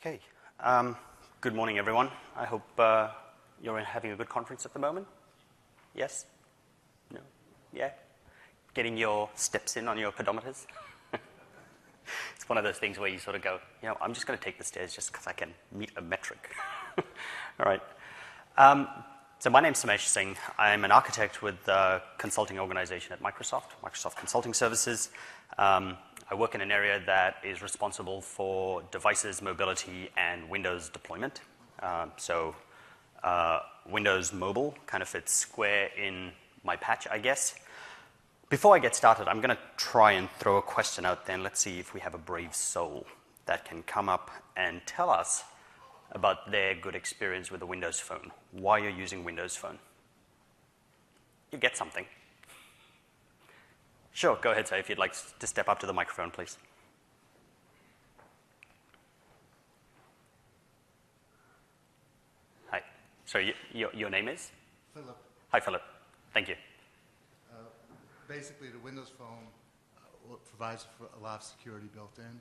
Okay. Good morning, everyone. I hope you're having a good conference at the moment. Yes? No? Yeah? Getting your steps in on your pedometers? It's one of those things where you sort of go, I'm just going to take the stairs just because I can meet a metric. All right. So my name's Samesh Singh. I'm an architect with a consulting organization at Microsoft Consulting Services. I work in an area that is responsible for devices, mobility, and Windows deployment. Windows Mobile kind of fits square in my patch, I guess. Before I get started, I'm going to try and throw a question out there, and let's see if we have a brave soul that can come up and tell us about their good experience with a Windows Phone, why you're using Windows Phone. You get something. Sure, go ahead, sir, if you'd like to step up to the microphone, please. Hi. Sorry, your name is? Philip. Hi, Philip. Thank you. Basically, the Windows Phone provides a lot of security built in,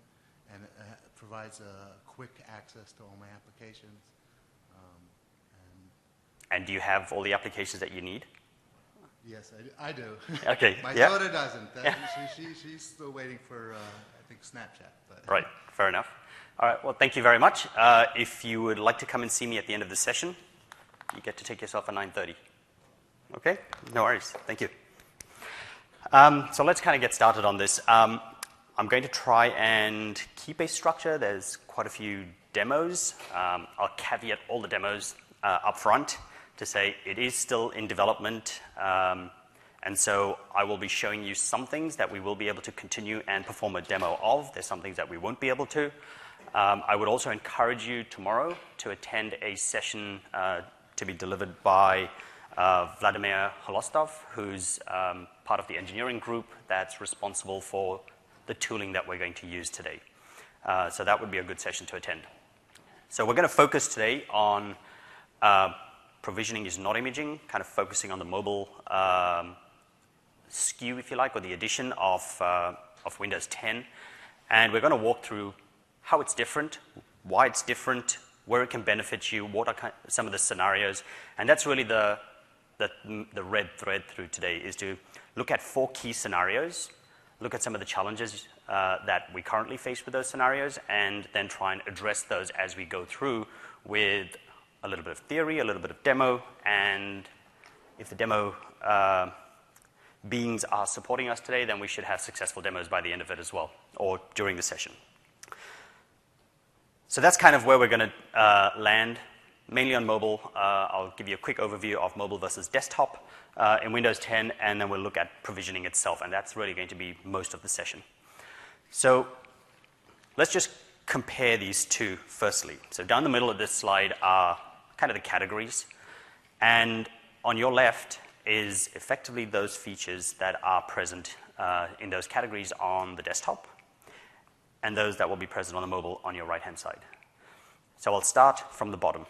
and it provides quick access to all my applications. And do you have all the applications that you need? Yes, I do. Okay. My daughter doesn't. She's still waiting for, I think, Snapchat. But. Right. Fair enough. All right. Well, thank you very much. If you would like to come and see me at the end of the session, you get to take yourself a 9:30. Okay? No worries. Thank you. So let's kind of get started on this. I'm going to try and keep a structure. There's quite a few demos. I'll caveat all the demos up front to say it is still in development. And so I will be showing you some things that we will be able to continue and perform a demo of. There's some things that we won't be able to. I would also encourage you tomorrow to attend a session to be delivered by Vladimir Holostov, who's part of the engineering group that's responsible for the tooling that we're going to use today. So that would be a good session to attend. So we're going to focus today on provisioning is not imaging, kind of focusing on the mobile SKU, if you like, or the addition of Windows 10. And we're going to walk through how it's different, why it's different, where it can benefit you, what are some of the scenarios. And that's really the red thread through today, is to look at 4 key scenarios, look at some of the challenges that we currently face with those scenarios, and then try and address those as we go through with a little bit of theory, a little bit of demo, and if the demo beings are supporting us today, then we should have successful demos by the end of it as well, or during the session. So that's kind of where we're going to land. Mainly on mobile. I'll give you a quick overview of mobile versus desktop in Windows 10, and then we'll look at provisioning itself, and that's really going to be most of the session. So let's just compare these two firstly. So down the middle of this slide are kind of the categories, and on your left is effectively those features that are present in those categories on the desktop, and those that will be present on the mobile on your right-hand side. So I'll start from the bottom.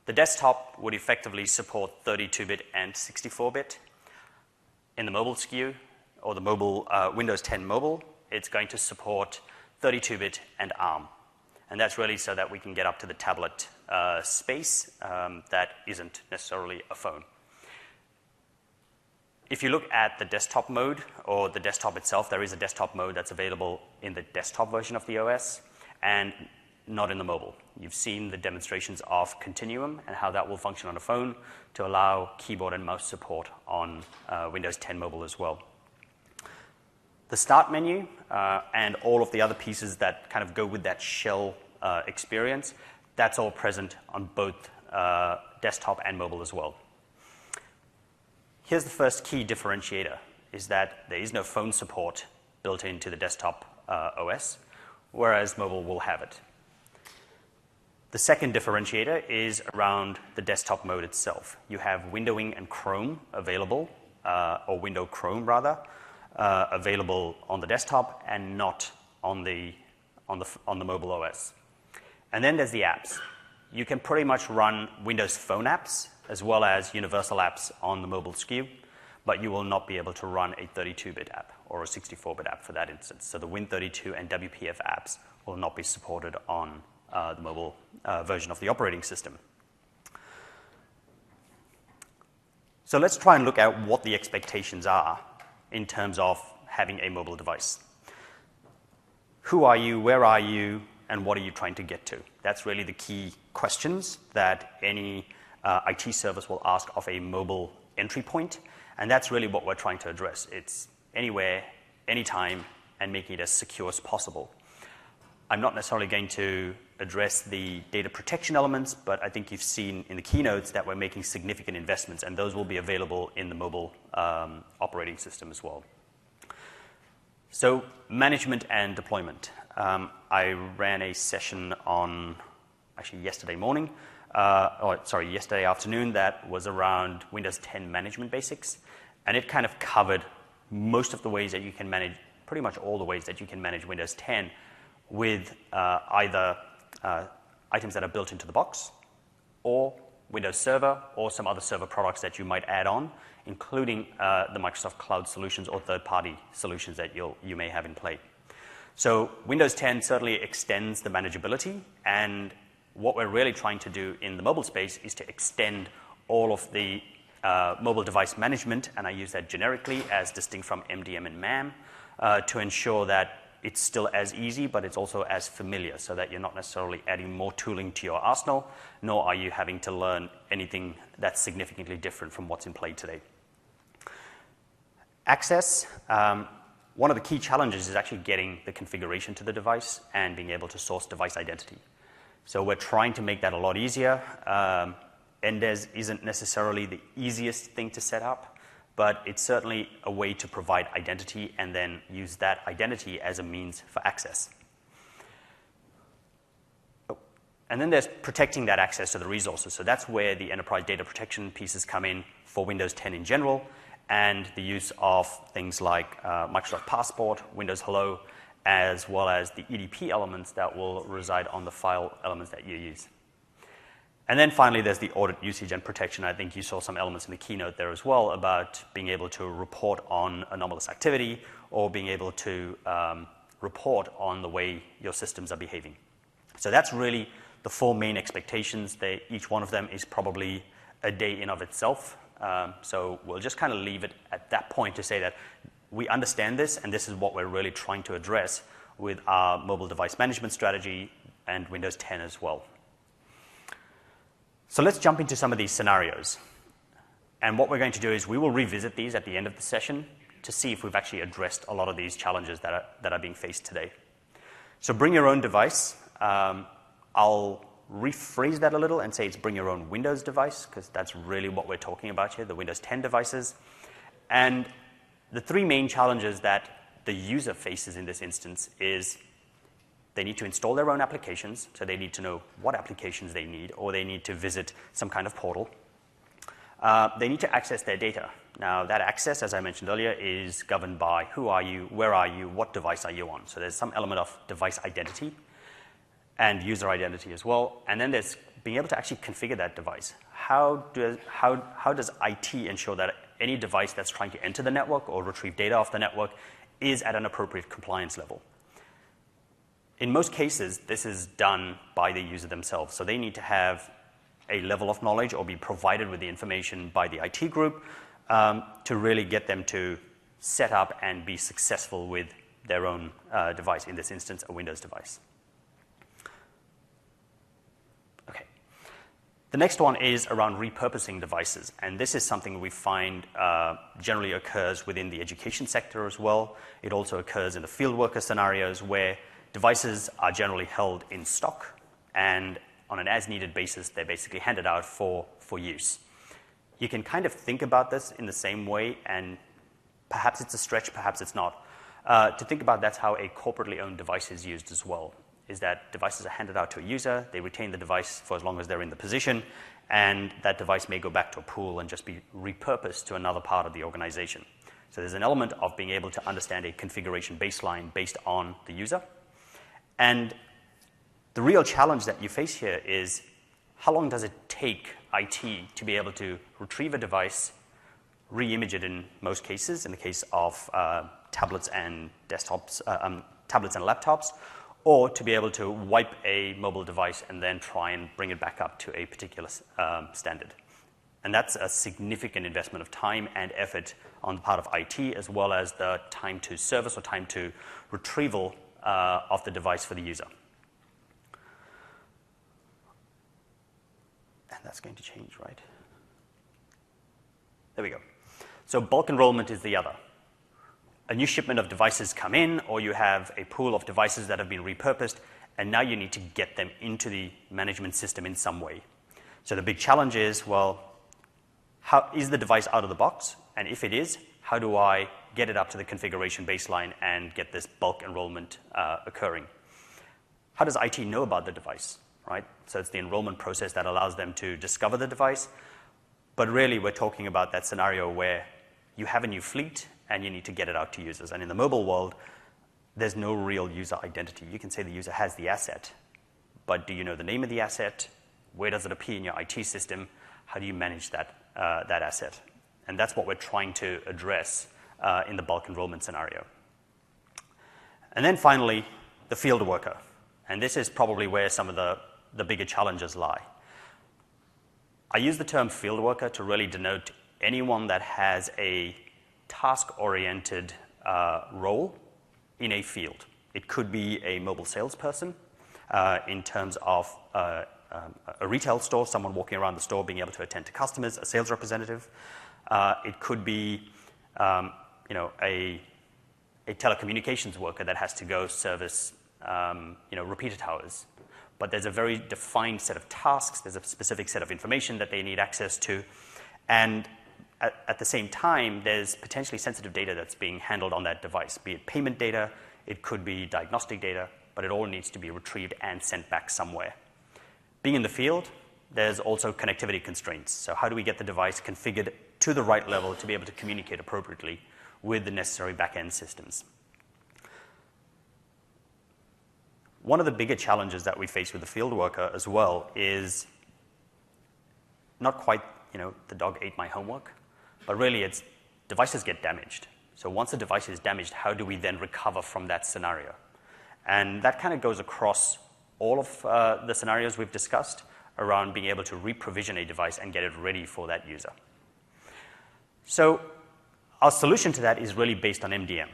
The desktop would effectively support 32-bit and 64-bit. In the mobile SKU, or the mobile Windows 10 Mobile, it's going to support 32-bit and ARM. And that's really so that we can get up to the tablet space that isn't necessarily a phone. If you look at the desktop mode, or the desktop itself, there is a desktop mode that's available in the desktop version of the OS, and not in the mobile. You've seen the demonstrations of Continuum and how that will function on a phone to allow keyboard and mouse support on Windows 10 Mobile as well. The Start menu and all of the other pieces that kind of go with that shell experience, that's all present on both desktop and mobile as well. Here's the first key differentiator, is that there is no phone support built into the desktop OS, whereas mobile will have it. The second differentiator is around the desktop mode itself. You have windowing and Chrome available, or window Chrome rather, available on the desktop and not on the mobile OS. And then there's the apps. You can pretty much run Windows Phone apps as well as universal apps on the mobile SKU, but you will not be able to run a 32-bit app or a 64-bit app for that instance. So the Win32 and WPF apps will not be supported on version of the operating system. So let's try and look at what the expectations are in terms of having a mobile device. Who are you, where are you, and what are you trying to get to? That's really the key questions that any IT service will ask of a mobile entry point, and that's really what we're trying to address. It's anywhere, anytime, and making it as secure as possible. I'm not necessarily going to address the data protection elements, but I think you've seen in the keynotes that we're making significant investments, and those will be available in the mobile operating system as well. So management and deployment. I ran a session on, actually yesterday afternoon that was around Windows 10 management basics, and it kind of covered most of the ways that you can manage, pretty much all the ways that you can manage Windows 10 with either items that are built into the box, or Windows Server, or some other server products that you might add on, including the Microsoft Cloud solutions or third-party solutions that you may have in play. So Windows 10 certainly extends the manageability, and what we're really trying to do in the mobile space is to extend all of the mobile device management, and I use that generically as distinct from MDM and MAM, to ensure that it's still as easy, but it's also as familiar, so that you're not necessarily adding more tooling to your arsenal, nor are you having to learn anything that's significantly different from what's in play today. Access. One of the key challenges is actually getting the configuration to the device and being able to source device identity. So we're trying to make that a lot easier. NDES isn't necessarily the easiest thing to set up, but it's certainly a way to provide identity and then use that identity as a means for access. And then there's protecting that access to the resources. So that's where the enterprise data protection pieces come in for Windows 10 in general, and the use of things like Microsoft Passport, Windows Hello, as well as the EDP elements that will reside on the file elements that you use. And then finally, there's the audit usage and protection. I think you saw some elements in the keynote there as well about being able to report on anomalous activity or being able to report on the way your systems are behaving. So that's really the four main expectations. Each one of them is probably a day in of itself. So we'll just kind of leave it at that point to say that we understand this, and this is what we're really trying to address with our mobile device management strategy and Windows 10 as well. So let's jump into some of these scenarios. And what we're going to do is we will revisit these at the end of the session to see if we've actually addressed a lot of these challenges that are being faced today. So bring your own device. I'll rephrase that a little and say it's bring your own Windows device, because that's really what we're talking about here, the Windows 10 devices. And the three main challenges that the user faces in this instance is they need to install their own applications, so they need to know what applications they need, or they need to visit some kind of portal. They need to access their data. Now, that access, as I mentioned earlier, is governed by who are you, where are you, what device are you on. So there's some element of device identity and user identity as well. And then there's being able to actually configure that device. How does IT ensure that any device that's trying to enter the network or retrieve data off the network is at an appropriate compliance level? In most cases, this is done by the user themselves. So they need to have a level of knowledge or be provided with the information by the IT group to really get them to set up and be successful with their own device, in this instance, a Windows device. Okay. The next one is around repurposing devices, and this is something we find generally occurs within the education sector as well. It also occurs in the field worker scenarios where devices are generally held in stock, and on an as-needed basis, they're basically handed out for use. You can kind of think about this in the same way, and perhaps it's a stretch, perhaps it's not, to think about that's how a corporately owned device is used as well, is that devices are handed out to a user, they retain the device for as long as they're in the position, and that device may go back to a pool and just be repurposed to another part of the organization. So there's an element of being able to understand a configuration baseline based on the user. And the real challenge that you face here is how long does it take IT to be able to retrieve a device, re-image it in most cases, in the case of tablets and desktops, tablets and laptops, or to be able to wipe a mobile device and then try and bring it back up to a particular standard. And that's a significant investment of time and effort on the part of IT, as well as the time to service or time to retrieval of the device for the user. And that's going to change, right? There we go. So bulk enrollment is the other. A new shipment of devices come in, or you have a pool of devices that have been repurposed, and now you need to get them into the management system in some way. So the big challenge is, well, how is the device out of the box? And if it is, how do I get it up to the configuration baseline and get this bulk enrollment occurring? How does IT know about the device, right? So it's the enrollment process that allows them to discover the device. But really, we're talking about that scenario where you have a new fleet and you need to get it out to users. And in the mobile world, there's no real user identity. You can say the user has the asset, but do you know the name of the asset? Where does it appear in your IT system? How do you manage that asset? And that's what we're trying to address in the bulk enrollment scenario. And then finally, the field worker. And this is probably where some of the bigger challenges lie. I use the term field worker to really denote anyone that has a task-oriented role in a field. It could be a mobile salesperson in terms of a retail store, someone walking around the store being able to attend to customers, a sales representative. It could be a telecommunications worker that has to go service repeater towers. But there's a very defined set of tasks, there's a specific set of information that they need access to, and at the same time, there's potentially sensitive data that's being handled on that device, be it payment data, it could be diagnostic data, but it all needs to be retrieved and sent back somewhere. Being in the field, there's also connectivity constraints. So how do we get the device configured to the right level to be able to communicate appropriately with the necessary back-end systems? One of the bigger challenges that we face with the field worker as well is not quite, the dog ate my homework, but really it's devices get damaged. So once a device is damaged, how do we then recover from that scenario? And that kind of goes across all of the scenarios we've discussed around being able to re-provision a device and get it ready for that user. So our solution to that is really based on MDM.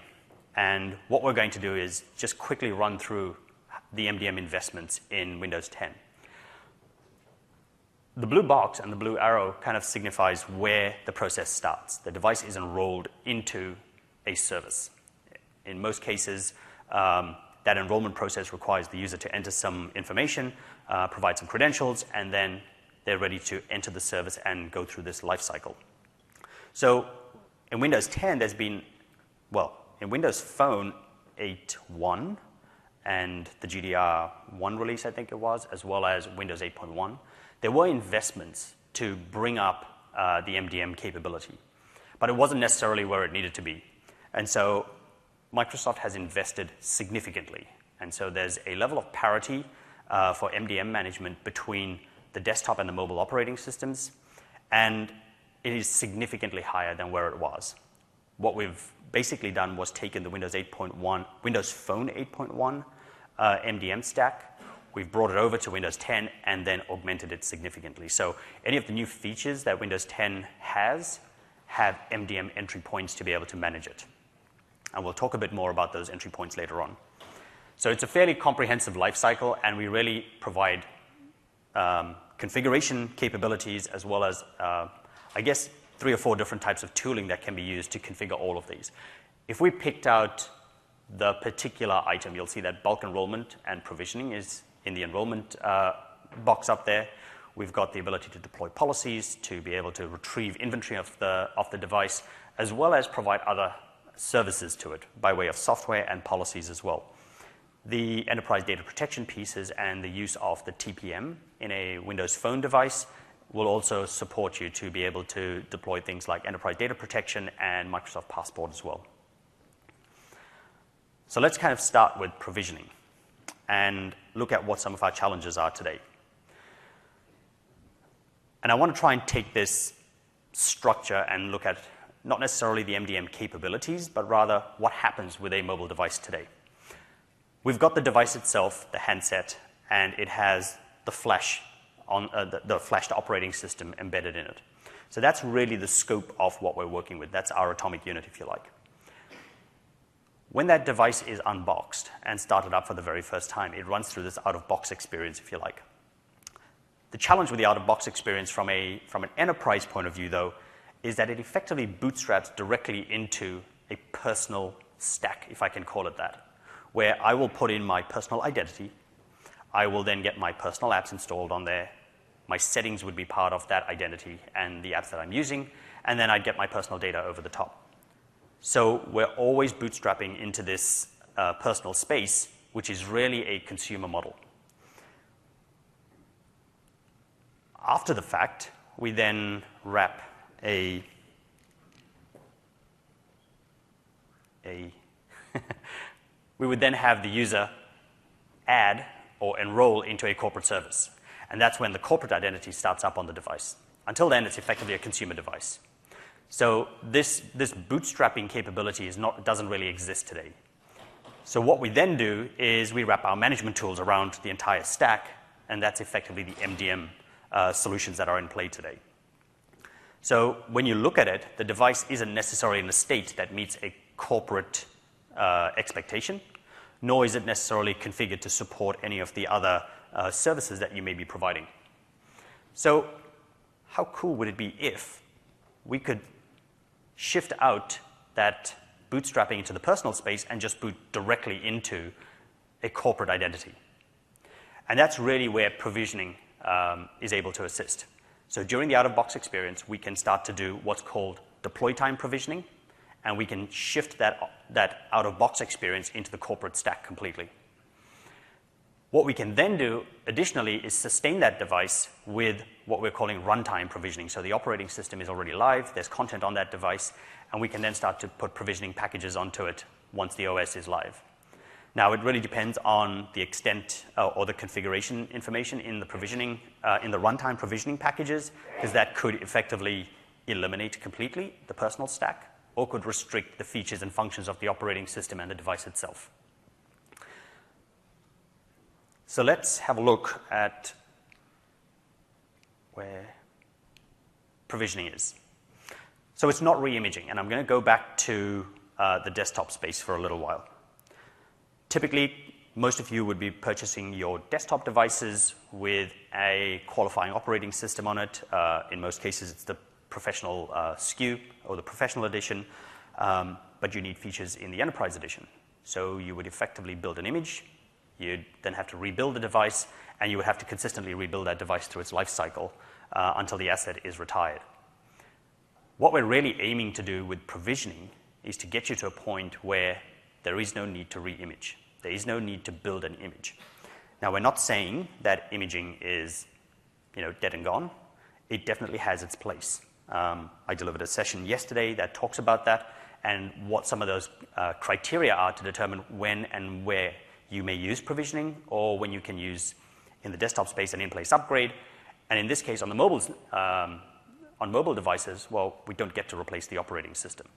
And what we're going to do is just quickly run through the MDM investments in Windows 10. The blue box and the blue arrow kind of signifies where the process starts. The device is enrolled into a service. In most cases, that enrollment process requires the user to enter some information, provide some credentials, and then they're ready to enter the service and go through this life cycle. So in Windows 10, there's been, in Windows Phone 8.1 and the GDR1 release, I think it was, as well as Windows 8.1, there were investments to bring up the MDM capability, but it wasn't necessarily where it needed to be. And so Microsoft has invested significantly. And so there's a level of parity for MDM management between the desktop and the mobile operating systems, and it is significantly higher than where it was. What we've basically done was taken the Windows 8.1, Windows Phone 8.1 MDM stack, we've brought it over to Windows 10 and then augmented it significantly. So any of the new features that Windows 10 has have MDM entry points to be able to manage it. And we'll talk a bit more about those entry points later on. So it's a fairly comprehensive life cycle, and we really provide configuration capabilities as well as, 3 or 4 different types of tooling that can be used to configure all of these. If we picked out the particular item, you'll see that bulk enrollment and provisioning is in the enrollment box up there. We've got the ability to deploy policies, to be able to retrieve inventory of the device, as well as provide other services to it by way of software and policies as well. The enterprise data protection pieces and the use of the TPM in a Windows Phone device will also support you to be able to deploy things like enterprise data protection and Microsoft Passport as well. So let's kind of start with provisioning and look at what some of our challenges are today. And I want to try and take this structure and look at not necessarily the MDM capabilities, but rather what happens with a mobile device today. We've got the device itself, the handset, and it has the flash the flashed operating system embedded in it. So that's really the scope of what we're working with. That's our atomic unit, if you like. When that device is unboxed and started up for the very first time, it runs through this out-of-box experience, if you like. The challenge with the out-of-box experience from an enterprise point of view, though, is that it effectively bootstraps directly into a personal stack, if I can call it that, where I will put in my personal identity. I will then get my personal apps installed on there. My settings would be part of that identity and the apps that I'm using, and then I'd get my personal data over the top. So we're always bootstrapping into this personal space, which is really a consumer model. After the fact, we then wrap we would then have the user add or enroll into a corporate service. And that's when the corporate identity starts up on the device. Until then, it's effectively a consumer device. So this bootstrapping capability doesn't really exist today. So what we then do is we wrap our management tools around the entire stack, and that's effectively the MDM solutions that are in play today. So when you look at it, the device isn't necessarily in a state that meets a corporate expectation, nor is it necessarily configured to support any of the other services that you may be providing. So how cool would it be if we could shift out that bootstrapping into the personal space and just boot directly into a corporate identity? And that's really where provisioning is able to assist. So during the out-of-box experience, we can start to do what's called deploy time provisioning, and we can shift that out-of-box experience into the corporate stack completely. What we can then do additionally is sustain that device with what we're calling runtime provisioning. So the operating system is already live, there's content on that device, and we can then start to put provisioning packages onto it once the OS is live. Now, it really depends on the extent or the configuration information in the provisioning, in the runtime provisioning packages, because that could effectively eliminate completely the personal stack or could restrict the features and functions of the operating system and the device itself. So let's have a look at where provisioning is. So it's not re-imaging, and I'm going to go back to the desktop space for a little while. Typically, most of you would be purchasing your desktop devices with a qualifying operating system on it. In most cases, it's the professional SKU or the professional edition, but you need features in the enterprise edition. So you would effectively build an image. You'd then have to rebuild the device, and you would have to consistently rebuild that device through its life cycle until the asset is retired. What we're really aiming to do with provisioning is to get you to a point where there is no need to re-image. There is no need to build an image. Now, we're not saying that imaging is, dead and gone. It definitely has its place. I delivered a session yesterday that talks about that and what some of those criteria are to determine when and where you may use provisioning or when you can use, in the desktop space, an in-place upgrade. And in this case, on mobile devices, well, we don't get to replace the operating system.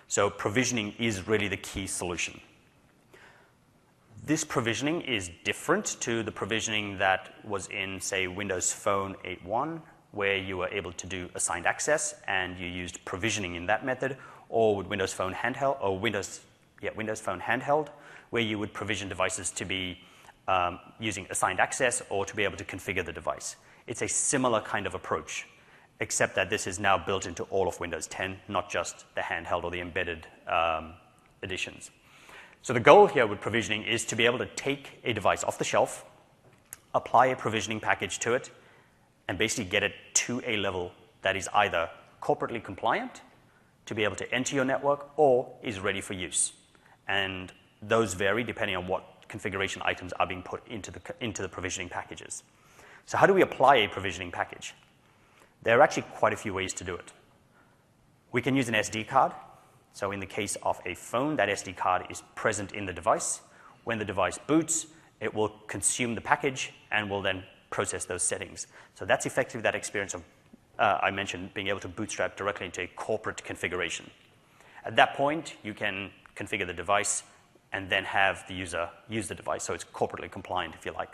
So provisioning is really the key solution. This provisioning is different to the provisioning that was in, say, Windows Phone 8.1, where you were able to do assigned access and you used provisioning in that method, or with Windows Phone Handheld, or Windows Phone Handheld, where you would provision devices to be using assigned access or to be able to configure the device. It's a similar kind of approach, except that this is now built into all of Windows 10, not just the handheld or the embedded editions. So the goal here with provisioning is to be able to take a device off the shelf, apply a provisioning package to it, and basically get it to a level that is either corporately compliant to be able to enter your network or is ready for use. And those vary depending on what configuration items are being put into the provisioning packages. So how do we apply a provisioning package? There are actually quite a few ways to do it. We can use an SD card. So in the case of a phone, that SD card is present in the device. When the device boots, it will consume the package and will then process those settings. So that's effectively that experience of, I mentioned, being able to bootstrap directly into a corporate configuration. At that point, you can configure the device and then have the user use the device, so it's corporately compliant, if you like.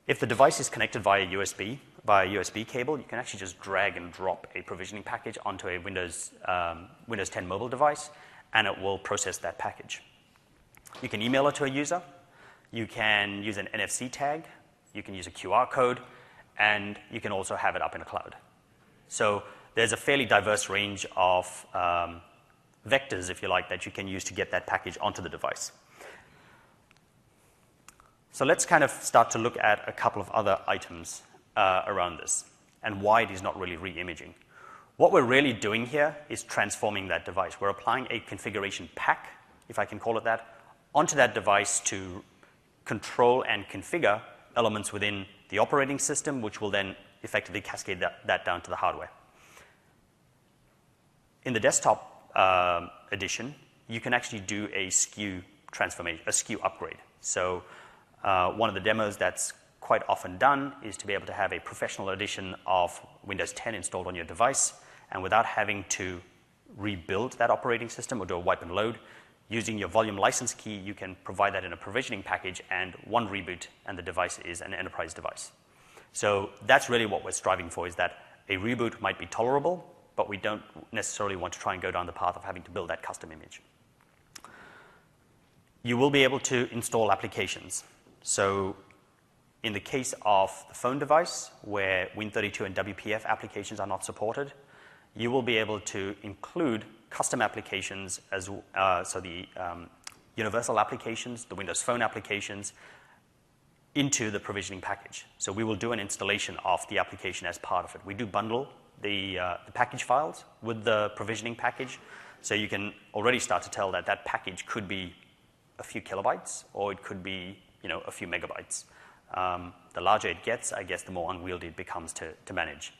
If the device is connected via USB cable, you can actually just drag and drop a provisioning package onto a Windows 10 mobile device, and it will process that package. You can email it to a user. You can use an NFC tag. You can use a QR code, and you can also have it up in the cloud. So there's a fairly diverse range of vectors, if you like, that you can use to get that package onto the device. So let's kind of start to look at a couple of other items around this and why it is not really re-imaging. What we're really doing here is transforming that device. We're applying a configuration pack, if I can call it that, onto that device to control and configure elements within the operating system, which will then effectively cascade that down to the hardware. In the desktop edition, you can actually do a SKU transformation, a SKU upgrade. So one of the demos that's quite often done is to be able to have a professional edition of Windows 10 installed on your device, and without having to rebuild that operating system or do a wipe and load, using your volume license key, you can provide that in a provisioning package, and one reboot, and the device is an enterprise device. So that's really what we're striving for, is that a reboot might be tolerable, but we don't necessarily want to try and go down the path of having to build that custom image. You will be able to install applications. So in the case of the phone device, where Win32 and WPF applications are not supported, you will be able to include custom applications, so the universal applications, the Windows Phone applications, into the provisioning package. So we will do an installation of the application as part of it. We do bundle the package files with the provisioning package, so you can already start to tell that that package could be a few kilobytes, or it could be a few megabytes. The larger it gets, I guess, the more unwieldy it becomes to manage.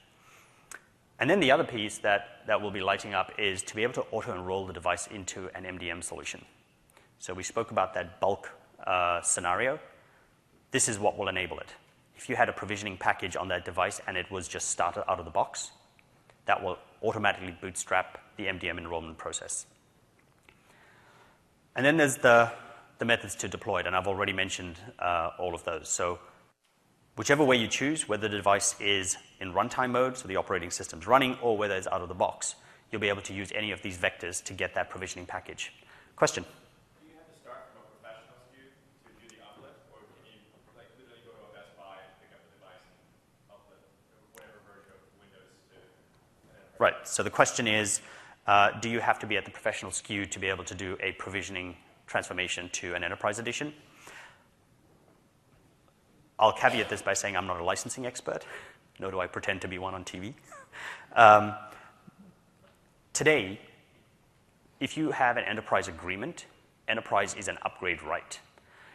And then the other piece that will be lighting up is to be able to auto-enroll the device into an MDM solution. So we spoke about that bulk scenario. This is what will enable it. If you had a provisioning package on that device and it was just started out of the box, that will automatically bootstrap the MDM enrollment process. And then there's the methods to deploy it, and I've already mentioned all of those. So whichever way you choose, whether the device is in runtime mode, so the operating system's running, or whether it's out of the box, you'll be able to use any of these vectors to get that provisioning package. Question? Do you have to start from a professional SKU to do the uplift, or can you literally go to a Best Buy and pick up the device and uplift whatever version of Windows to an enterprise? Right. So the question is, do you have to be at the professional SKU to be able to do a provisioning transformation to an enterprise edition? I'll caveat this by saying I'm not a licensing expert, nor do I pretend to be one on TV. Today, if you have an enterprise agreement, enterprise is an upgrade right.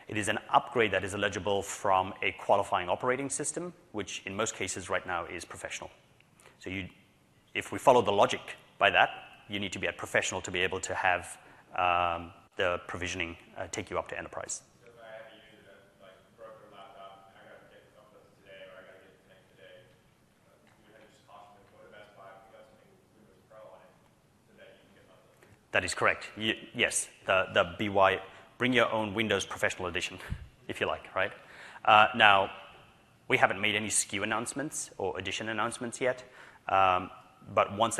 It is an upgrade that is eligible from a qualifying operating system, which in most cases right now is professional. So if we follow the logic by that, you need to be at professional to be able to have the provisioning take you up to enterprise. So if I have a user that broke their laptop, I got to get something today, or I got to get it connected today, we have to just caution them to go to Best Buy, pick up something with Windows Pro on it, so that you can get something. That is correct. Yes, the BY, bring your own Windows Professional Edition, if you like, right? Now, we haven't made any SKU announcements or edition announcements yet, but once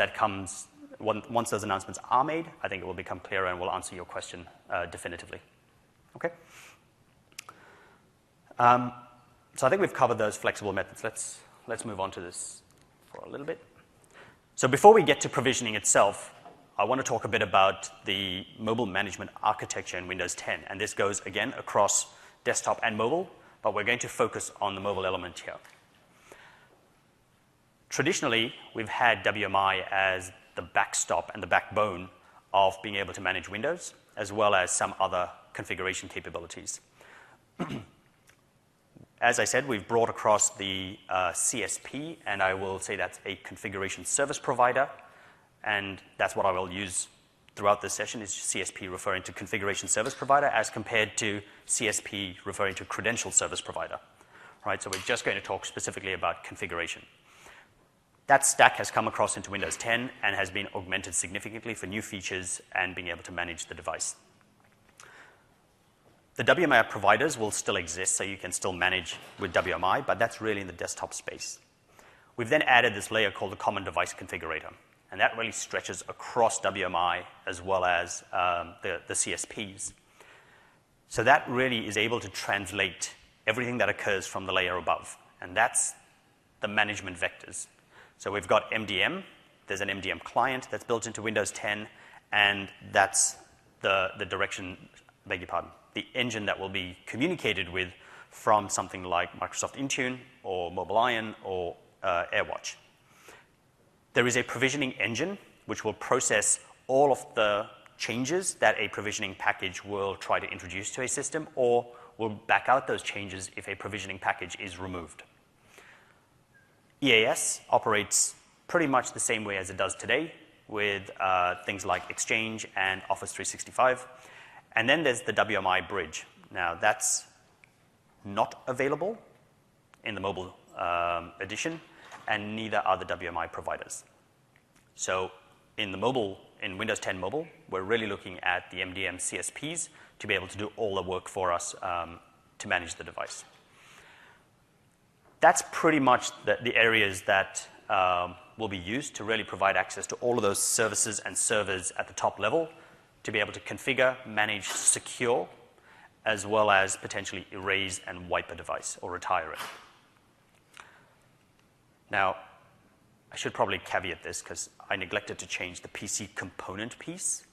those announcements are made, I think it will become clearer and we'll answer your question definitively. Okay? So I think we've covered those flexible methods. Let's move on to this for a little bit. So before we get to provisioning itself, I want to talk a bit about the mobile management architecture in Windows 10. And this goes, again, across desktop and mobile, but we're going to focus on the mobile element here. Traditionally, we've had WMI as the backstop and the backbone of being able to manage Windows, as well as some other configuration capabilities. As I said, we've brought across the CSP, and I will say that's a configuration service provider, and that's what I will use throughout this session, is CSP referring to configuration service provider as compared to CSP referring to credential service provider. Right? So we're just going to talk specifically about configuration. That stack has come across into Windows 10 and has been augmented significantly for new features and being able to manage the device. The WMI providers will still exist, so you can still manage with WMI, but that's really in the desktop space. We've then added this layer called the Common Device Configurator, and that really stretches across WMI as well as the CSPs. So that really is able to translate everything that occurs from the layer above, and that's the management vectors. So we've got MDM. There's an MDM client that's built into Windows 10, and that's the direction, beg your pardon, the engine that will be communicated with from something like Microsoft Intune or MobileIron or AirWatch. There is a provisioning engine which will process all of the changes that a provisioning package will try to introduce to a system, or will back out those changes if a provisioning package is removed. EAS operates pretty much the same way as it does today with things like Exchange and Office 365. And then there's the WMI bridge. Now, that's not available in the mobile edition, and neither are the WMI providers. So in Windows 10 Mobile, we're really looking at the MDM CSPs to be able to do all the work for us to manage the device. That's pretty much the areas that will be used to really provide access to all of those services and servers at the top level to be able to configure, manage, secure, as well as potentially erase and wipe a device or retire it. Now, I should probably caveat this because I neglected to change the PC component piece.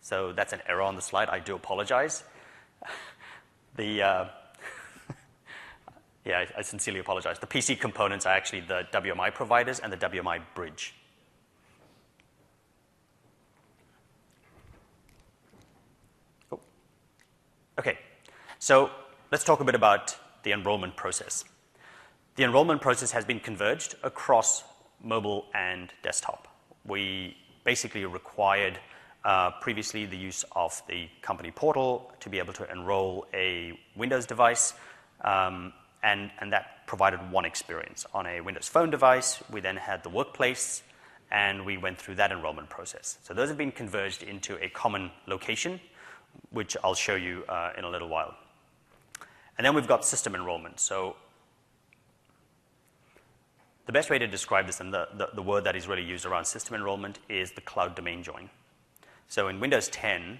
So that's an error on the slide. I do apologize. Yeah, I sincerely apologize. The PC components are actually the WMI providers and the WMI bridge. Oh. Okay, so let's talk a bit about the enrollment process. The enrollment process has been converged across mobile and desktop. We basically required previously the use of the company portal to be able to enroll a Windows device, and that provided one experience. On a Windows Phone device, we then had the workplace, and we went through that enrollment process. So those have been converged into a common location, which I'll show you in a little while. And then we've got system enrollment. So the best way to describe this, and the word that is really used around system enrollment, is the cloud domain join. So in Windows 10,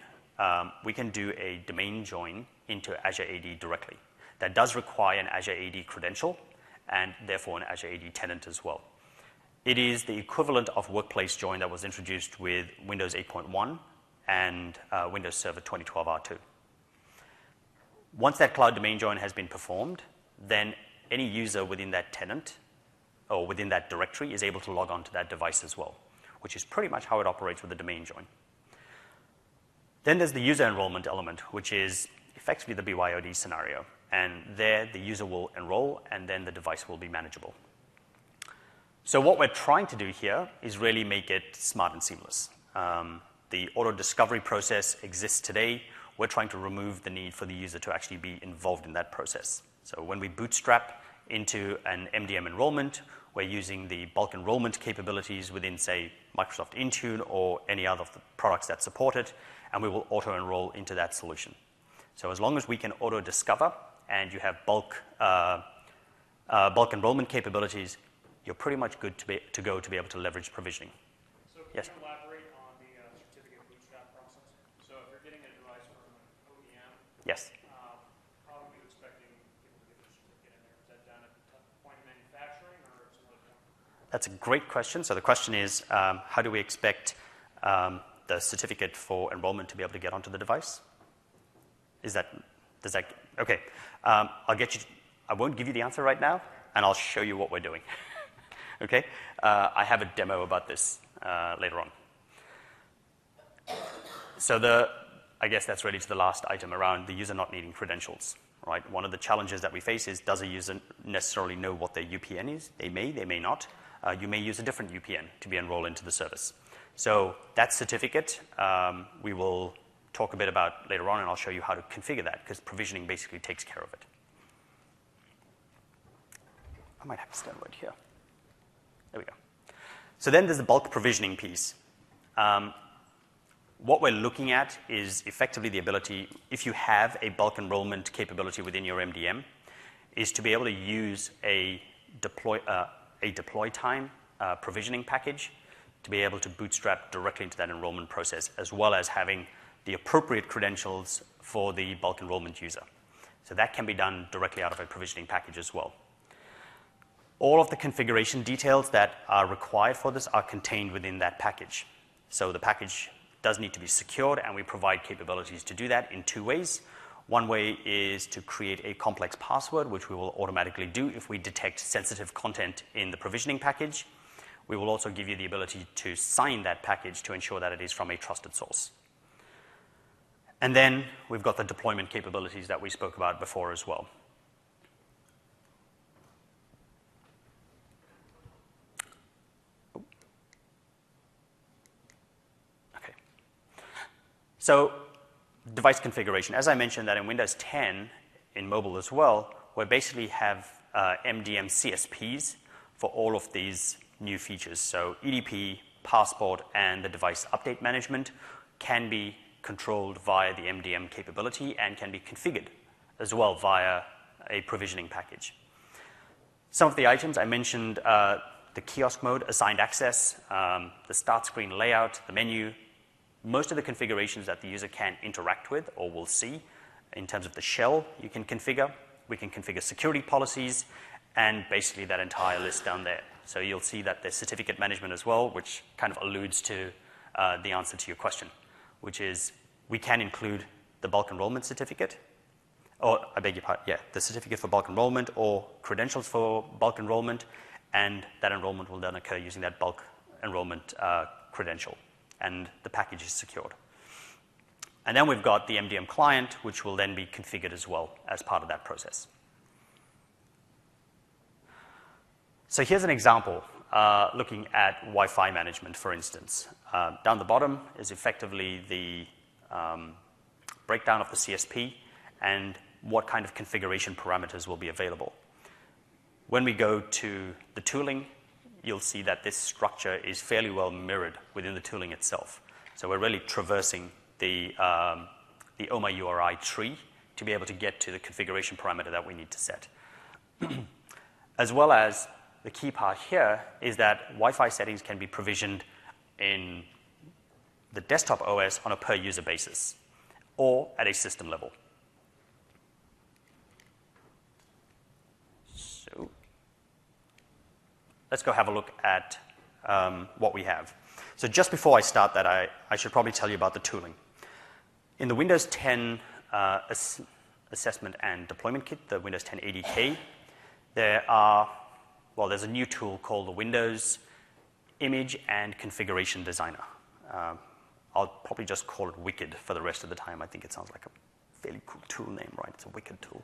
we can do a domain join into Azure AD directly. That does require an Azure AD credential and therefore an Azure AD tenant as well. It is the equivalent of Workplace Join that was introduced with Windows 8.1 and Windows Server 2012 R2. Once that cloud domain join has been performed, then any user within that tenant or within that directory is able to log on to that device as well, which is pretty much how it operates with the domain join. Then there's the user enrollment element, which is effectively the BYOD scenario. And there, the user will enroll, and then the device will be manageable. So what we're trying to do here is really make it smart and seamless. The auto-discovery process exists today. We're trying to remove the need for the user to actually be involved in that process. So when we bootstrap into an MDM enrollment, we're using the bulk enrollment capabilities within, say, Microsoft Intune or any other of the products that support it, and we will auto-enroll into that solution. So as long as we can auto-discover and you have bulk enrollment capabilities, you're pretty much good to go to be able to leverage provisioning. So can Yes? you elaborate on the certificate bootstrap process? So if you're getting a device from an OEM, Yes. how are you expecting people to get their certificate in there? Is that done at the point of manufacturing or at some other point? That's a great question. So the question is, how do we expect the certificate for enrollment to be able to get onto the device? Okay. I won't give you the answer right now, and I'll show you what we're doing. Okay? I have a demo about this later on. So I guess that's really to the last item around the user not needing credentials, right? One of the challenges that we face is, does a user necessarily know what their UPN is? They may not. You may use a different UPN to be enrolled into the service. So that certificate, we will talk a bit about later on, and I'll show you how to configure that, because provisioning basically takes care of it. I might have to stand right here. There we go. So then there's the bulk provisioning piece. what we're looking at is effectively the ability, if you have a bulk enrollment capability within your MDM, is to be able to use a deploy time provisioning package to be able to bootstrap directly into that enrollment process, as well as having the appropriate credentials for the bulk enrollment user. So that can be done directly out of a provisioning package as well. All of the configuration details that are required for this are contained within that package. So the package does need to be secured, and we provide capabilities to do that in two ways. One way is to create a complex password, which we will automatically do if we detect sensitive content in the provisioning package. We will also give you the ability to sign that package to ensure that it is from a trusted source. And then we've got the deployment capabilities that we spoke about before as well. Okay. So device configuration. As I mentioned that in Windows 10, in mobile as well, we basically have MDM CSPs for all of these new features. So EDP, Passport, and the device update management can be controlled via the MDM capability and can be configured as well via a provisioning package. Some of the items I mentioned, the kiosk mode, assigned access, the start screen layout, the menu, most of the configurations that the user can interact with or will see in terms of the shell you can configure. We can configure security policies and basically that entire list down there. So you'll see that there's certificate management as well, which kind of alludes to the answer to your question, which is we can include the bulk enrollment certificate, or I beg your pardon, yeah, the certificate for bulk enrollment or credentials for bulk enrollment, and that enrollment will then occur using that bulk enrollment credential, and the package is secured. And then we've got the MDM client, which will then be configured as well as part of that process. So here's an example looking at Wi-Fi management, for instance. Down the bottom is effectively the breakdown of the CSP and what kind of configuration parameters will be available. When we go to the tooling, you'll see that this structure is fairly well mirrored within the tooling itself. So we're really traversing the OMA URI tree to be able to get to the configuration parameter that we need to set. As well as the key part here is that Wi-Fi settings can be provisioned in the desktop OS on a per user basis or at a system level. So let's go have a look at what we have. So just before I start that, I should probably tell you about the tooling. In the Windows 10 assessment and deployment kit, the Windows 10 ADK, there's a new tool called the Windows Image and Configuration Designer. I'll probably just call it Wicked for the rest of the time. I think it sounds like a fairly cool tool name, right? It's a Wicked tool.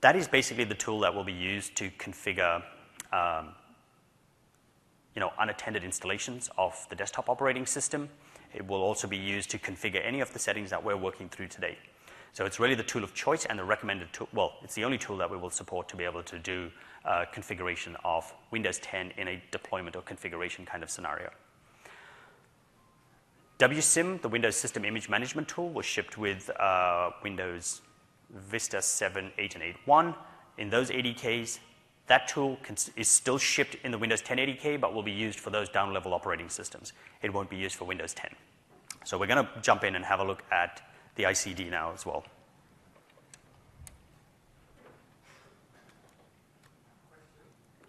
That is basically the tool that will be used to configure unattended installations of the desktop operating system. It will also be used to configure any of the settings that we're working through today. So it's really the tool of choice and the recommended tool. Well, it's the only tool that we will support to be able to do configuration of Windows 10 in a deployment or configuration kind of scenario. WSIM, the Windows System Image Management tool, was shipped with Windows Vista 7, 8, and 8.1. In those ADKs, that tool is still shipped in the Windows 10 ADK, but will be used for those down-level operating systems. It won't be used for Windows 10. So we're going to jump in and have a look at the ICD now as well.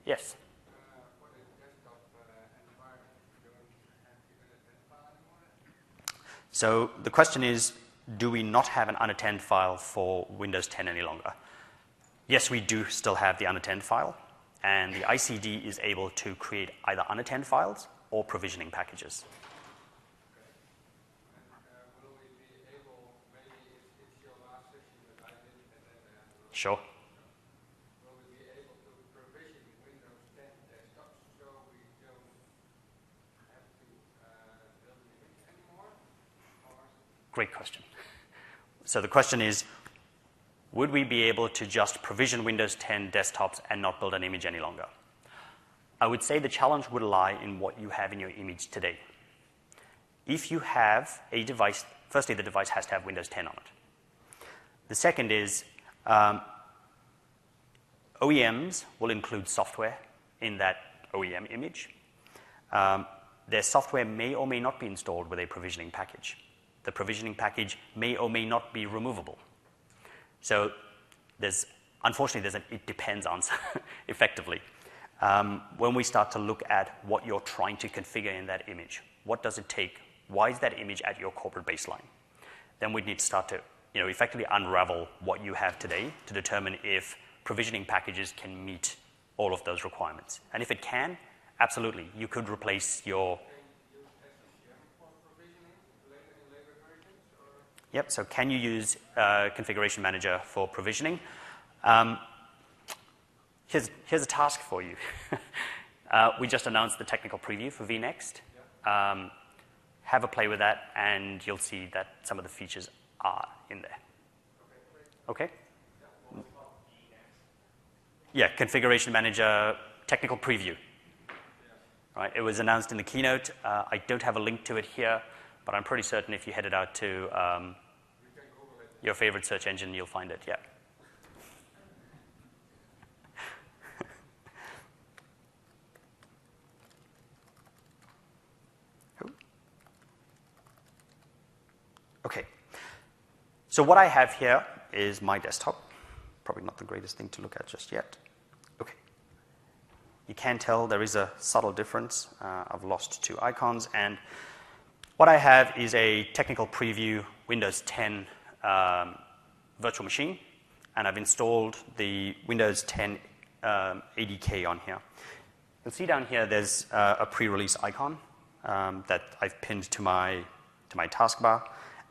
Yes? So the question is, do we not have an unattend file for Windows 10 any longer? Yes, we do still have the unattend file, and the ICD is able to create either unattend files or provisioning packages. Sure. Will we be able to provision Windows 10 desktops so we don't have to build an image anymore? Great question. So the question is, would we be able to just provision Windows 10 desktops and not build an image any longer? I would say the challenge would lie in what you have in your image today. if you have a device, firstly, the device has to have Windows 10 on it. The second is OEMs will include software in that OEM image. Their software may or may not be installed with a provisioning package. The provisioning package may or may not be removable. So unfortunately, there's an it depends answer, effectively. When we start to look at what you're trying to configure in that image, what does it take? Why is that image at your corporate baseline? Then we need to start to effectively unravel what you have today to determine if provisioning packages can meet all of those requirements. And if it can, absolutely, you could replace your... Yep, so can you use Configuration Manager for provisioning? Here's a task for you. We just announced the technical preview for vNext. Have a play with that, and you'll see that some of the features are in there. Okay? Yeah, Configuration Manager technical preview. Right, it was announced in the keynote. I don't have a link to it here, but I'm pretty certain if you headed out to your favorite search engine, you'll find it, yeah. Okay, so what I have here is my desktop. Probably not the greatest thing to look at just yet. Okay, you can tell there is a subtle difference. I've lost 2 icons, and what I have is a technical preview Windows 10 virtual machine, and I've installed the Windows 10 ADK on here. You'll see down here there's a pre-release icon that I've pinned to my taskbar.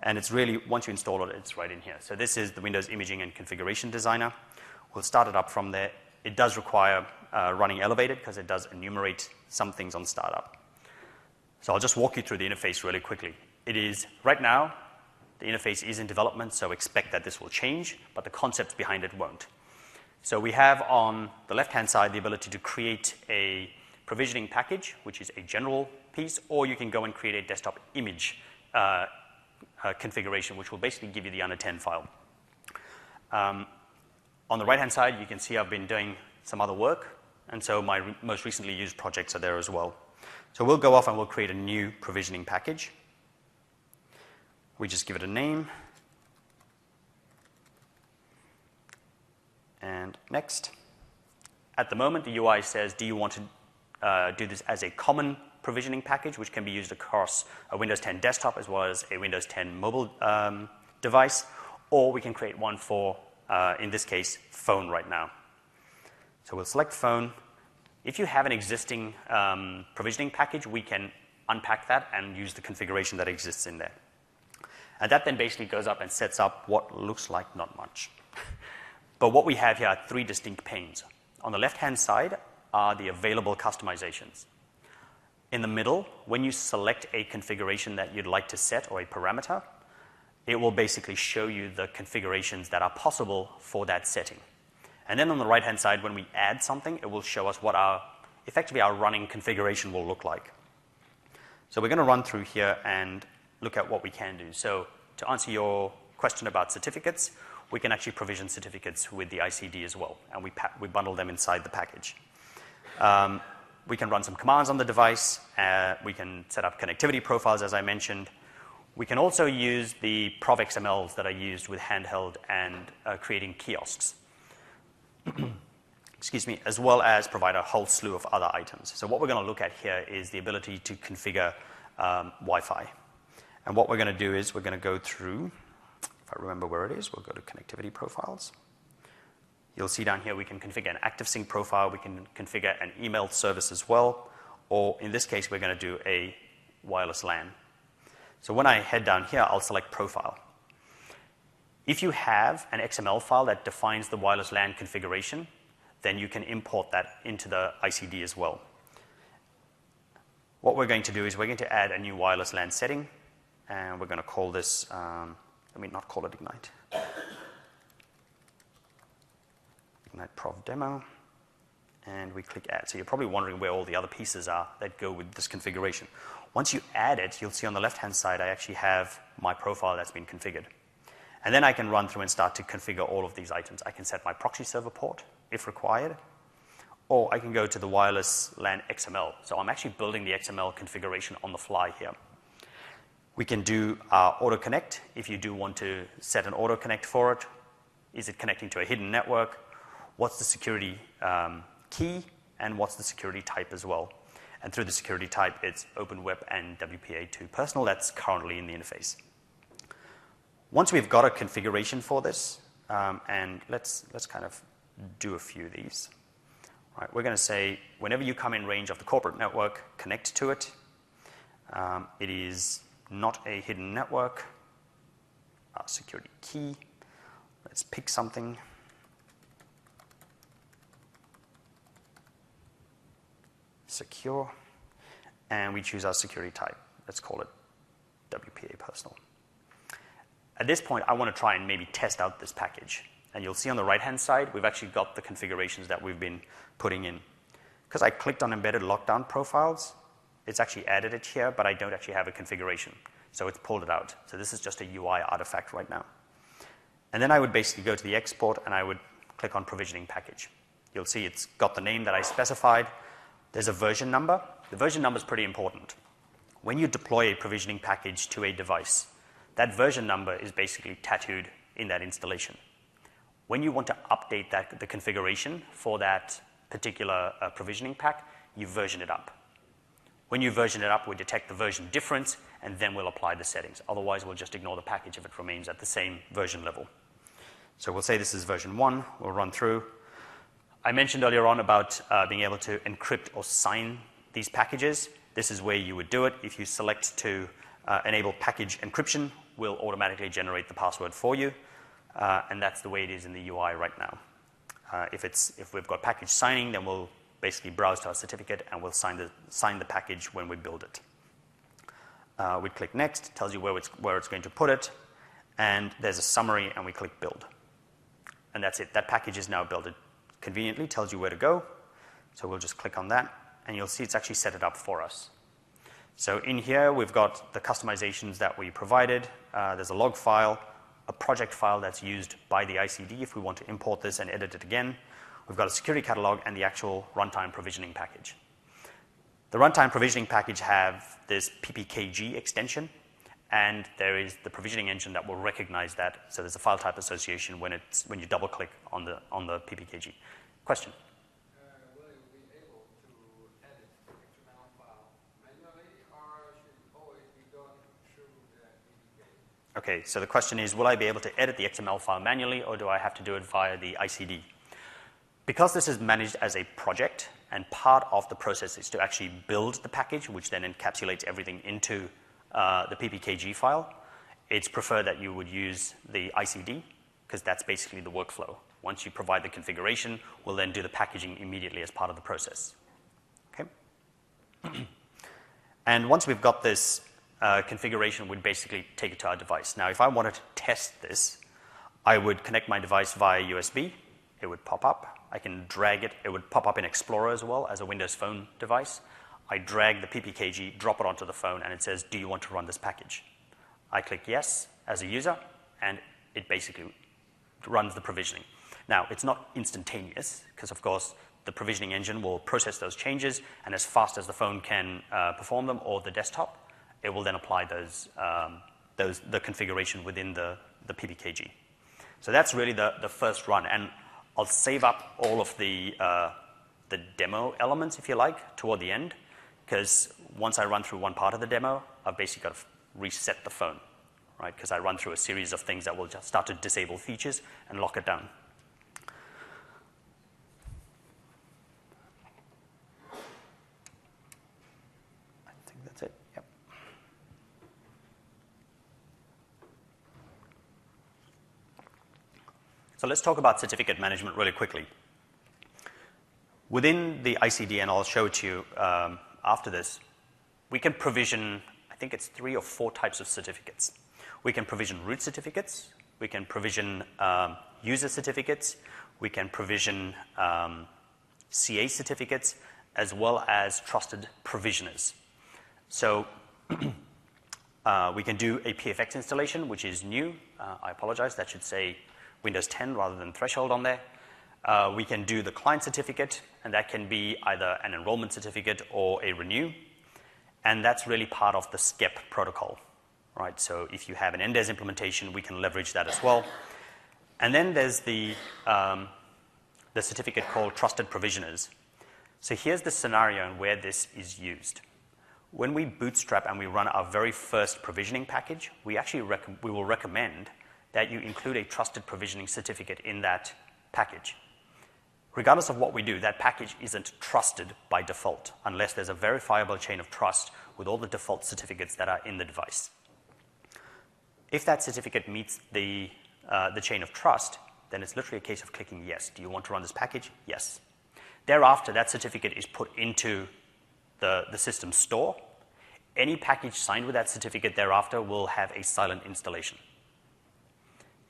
And it's really, once you install it, it's right in here. So this is the Windows Imaging and Configuration Designer. We'll start it up from there. It does require running elevated because it does enumerate some things on startup. So I'll just walk you through the interface really quickly. It is, right now, the interface is in development, so expect that this will change, but the concepts behind it won't. So we have on the left-hand side the ability to create a provisioning package, which is a general piece, or you can go and create a desktop image configuration, which will basically give you the unattend file. On the right-hand side, you can see I've been doing some other work, and so my most recently used projects are there as well. So we'll go off and we'll create a new provisioning package. We just give it a name. And next. At the moment, the UI says, do you want to do this as a common provisioning package, which can be used across a Windows 10 desktop as well as a Windows 10 mobile device, or we can create one for, in this case, phone right now. So we'll select phone. If you have an existing provisioning package, we can unpack that and use the configuration that exists in there. And that then basically goes up and sets up what looks like not much. But what we have here are 3 distinct panes. On the left-hand side are the available customizations. In the middle, when you select a configuration that you'd like to set or a parameter, it will basically show you the configurations that are possible for that setting. And then on the right-hand side, when we add something, it will show us what effectively our running configuration will look like. So we're going to run through here and look at what we can do. So to answer your question about certificates, we can actually provision certificates with the ICD as well, and we bundle them inside the package. We can run some commands on the device. We can set up connectivity profiles, as I mentioned. We can also use the ProvXMLs that are used with handheld and creating kiosks. Excuse me, as well as provide a whole slew of other items. So what we're going to look at here is the ability to configure Wi-Fi. And what we're going to do is we're going to go through, if I remember where it is, we'll go to connectivity profiles. You'll see down here we can configure an ActiveSync profile, we can configure an email service as well, or in this case we're going to do a wireless LAN. So when I head down here, I'll select profile. If you have an XML file that defines the wireless LAN configuration, then you can import that into the ICD as well. What we're going to do is we're going to add a new wireless LAN setting, and we're going to call this, let me not call it Ignite. Ignite Prov Demo. and we click Add. So you're probably wondering where all the other pieces are that go with this configuration. Once you add it, you'll see on the left-hand side, I actually have my profile that's been configured. And then I can run through and start to configure all of these items. I can set my proxy server port if required, or I can go to the wireless LAN XML. So I'm actually building the XML configuration on the fly here. We can do auto connect if you do want to set an auto connect for it. Is it connecting to a hidden network? What's the security key? And what's the security type as well? And through the security type, it's OpenWeb and WPA2 personal. That's currently in the interface. Once we've got a configuration for this, and let's kind of do a few of these. Right, we're going to say, whenever you come in range of the corporate network, connect to it. It is not a hidden network. Security key. Let's pick something. Secure. And we choose our security type. Let's call it WPA personal. At this point, I want to try and maybe test out this package. And you'll see on the right-hand side, we've actually got the configurations that we've been putting in. Because I clicked on embedded lockdown profiles, it's actually added it here, but I don't actually have a configuration. So it's pulled it out. So this is just a UI artifact right now. And then I would basically go to the export, and I would click on provisioning package. You'll see it's got the name that I specified. There's a version number. The version number is pretty important. When you deploy a provisioning package to a device, that version number is basically tattooed in that installation. When you want to update the configuration for that particular provisioning pack, you version it up. When you version it up, we detect the version difference, and then we'll apply the settings. Otherwise, we'll just ignore the package if it remains at the same version level. So we'll say this is version 1. We'll run through. I mentioned earlier on about being able to encrypt or sign these packages. This is where you would do it. If you select to enable package encryption, we'll automatically generate the password for you. And that's the way it is in the UI right now. If we've got package signing, then we'll basically browse to our certificate, and we'll sign the package when we build it. We click Next. It tells you where it's going to put it. And there's a summary, and we click Build. And that's it. That package is now built. It conveniently tells you where to go. So we'll just click on that, and you'll see it's actually set it up for us. So in here, we've got the customizations that we provided. There's a log file, a project file that's used by the ICD if we want to import this and edit it again. We've got a security catalog and the actual runtime provisioning package. The runtime provisioning package have this PPKG extension, and there is the provisioning engine that will recognize that. So there's a file type association when you double click on the PPKG. Question? Will you be able to edit the XML file manually, or should it always be done through the PPK? Okay, so the question is, will I be able to edit the XML file manually, or do I have to do it via the ICD? Because this is managed as a project, and part of the process is to actually build the package, which then encapsulates everything into the PPKG file, it's preferred that you would use the ICD, because that's basically the workflow. Once you provide the configuration, we'll then do the packaging immediately as part of the process. Okay? And once we've got this configuration, we'd basically take it to our device. Now, if I wanted to test this, I would connect my device via USB. It would pop up. I can drag it. It would pop up in Explorer as well as a Windows Phone device. I drag the PPKG, drop it onto the phone, and it says, do you want to run this package? I click yes as a user, and it basically runs the provisioning. Now, it's not instantaneous, because, of course, the provisioning engine will process those changes, and as fast as the phone can perform them, or the desktop, it will then apply the configuration within the PPKG. So that's really the first run. And I'll save up all of the demo elements, if you like, toward the end, because once I run through one part of the demo, I've basically got to reset the phone, right? Because I run through a series of things that will just start to disable features and lock it down. I think that's it. Yep. So let's talk about certificate management really quickly. Within the ICD, and I'll show it to you after this, we can provision, I think it's 3 or 4 types of certificates. We can provision root certificates. We can provision user certificates. We can provision CA certificates, as well as trusted provisioners. So we can do a PFX installation, which is new. I apologize, that should say Windows 10 rather than Threshold on there. We can do the client certificate, and that can be either an enrollment certificate or a renew. And that's really part of the SCEP protocol, right? So if you have an NDES implementation, we can leverage that as well. And then there's the certificate called Trusted Provisioners. So here's the scenario in where this is used. When we bootstrap and we run our very first provisioning package, we will recommend that you include a Trusted Provisioning certificate in that package. Regardless of what we do, that package isn't trusted by default unless there's a verifiable chain of trust with all the default certificates that are in the device. If that certificate meets the chain of trust, then it's literally a case of clicking yes. Do you want to run this package? Yes. Thereafter, that certificate is put into the system store. Any package signed with that certificate thereafter will have a silent installation.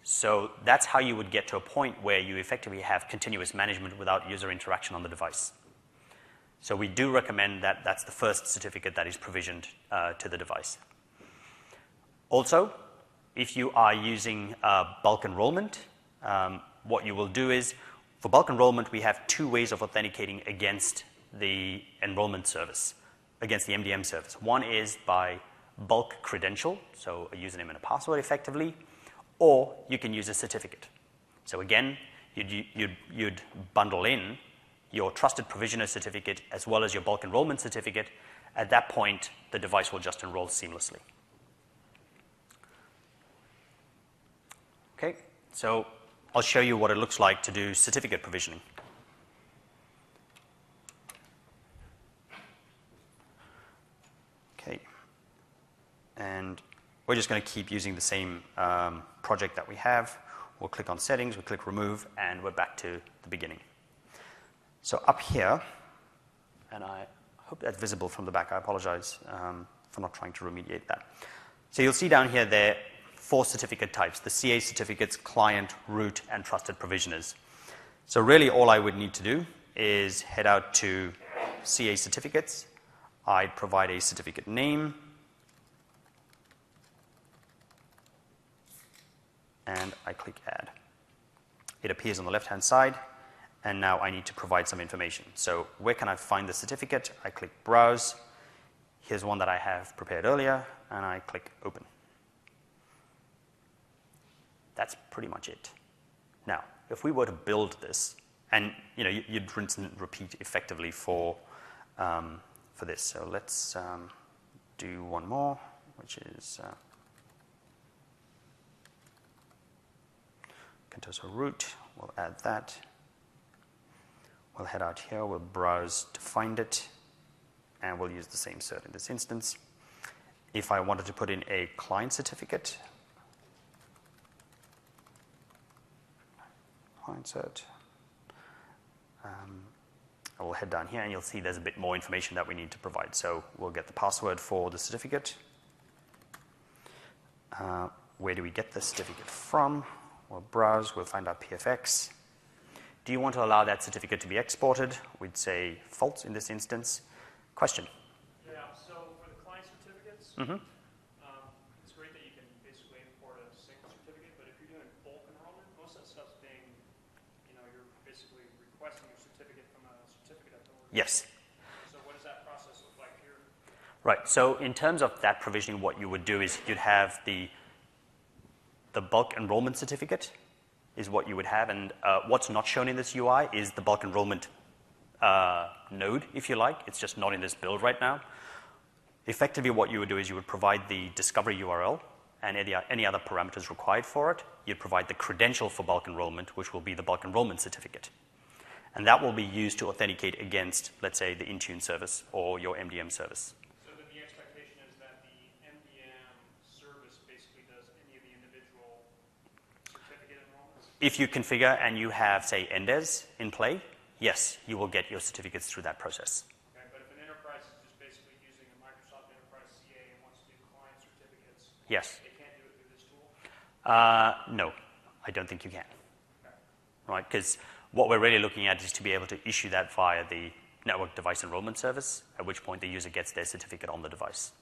So that's how you would get to a point where you effectively have continuous management without user interaction on the device. So we do recommend that that's the first certificate that is provisioned to the device. Also, if you are using bulk enrollment, what you will do is, for bulk enrollment, we have two ways of authenticating against the enrollment service, against the MDM service. One is by bulk credential, so a username and a password effectively, or you can use a certificate. So again, you'd bundle in your trusted provisioner certificate as well as your bulk enrollment certificate. At that point, the device will just enroll seamlessly. Okay, so I'll show you what it looks like to do certificate provisioning. Okay, and we're just going to keep using the same project that we have. We'll click on settings, we'll click remove, and we're back to the beginning. So up here, and I hope that's visible from the back. I apologize for not trying to remediate that. So you'll see down here there 4 certificate types, the CA certificates, client, root, and trusted provisioners. So really all I would need to do is head out to CA certificates. I'd provide a certificate name, and I click add. It appears on the left-hand side, and now I need to provide some information. So where can I find the certificate? I click browse. Here's one that I have prepared earlier, and I click open. That's pretty much it. Now, if we were to build this, and you'd rinse and repeat effectively for this. So let's do one more, which is Contoso root. We'll add that. We'll head out here. We'll browse to find it, and we'll use the same cert in this instance. If I wanted to put in a client certificate, client cert, I will head down here, and you'll see there's a bit more information that we need to provide. So we'll get the password for the certificate. Where do we get the certificate from? We'll browse, we'll find our PFX. Do you want to allow that certificate to be exported? We'd say false in this instance. Question? Yeah, so for the client certificates, it's great that you can basically import a single certificate, but if you're doing bulk enrollment, most of that stuff's being, you're basically requesting your certificate from a certificate authority. Yes. So what does that process look like here? Right, so in terms of that provisioning, what you would do is you'd have the bulk enrollment certificate is what you would have, and what's not shown in this UI is the bulk enrollment node, if you like. It's just not in this build right now. Effectively, what you would do is you would provide the discovery URL and any other parameters required for it. You'd provide the credential for bulk enrollment, which will be the bulk enrollment certificate. And that will be used to authenticate against, let's say, the Intune service or your MDM service. So then the expectation is that the MDM service basically does any of the individual certificate enrollments? If you configure and you have, say, NDES in play, yes, you will get your certificates through that process. Okay, but if an enterprise is just basically using a Microsoft Enterprise CA and wants to do client certificates, Yes. they can't do it through this tool? No, I don't think you can. Okay. Right? Because What we're really looking at is to be able to issue that via the Network Device Enrollment Service, at which point the user gets their certificate on the device.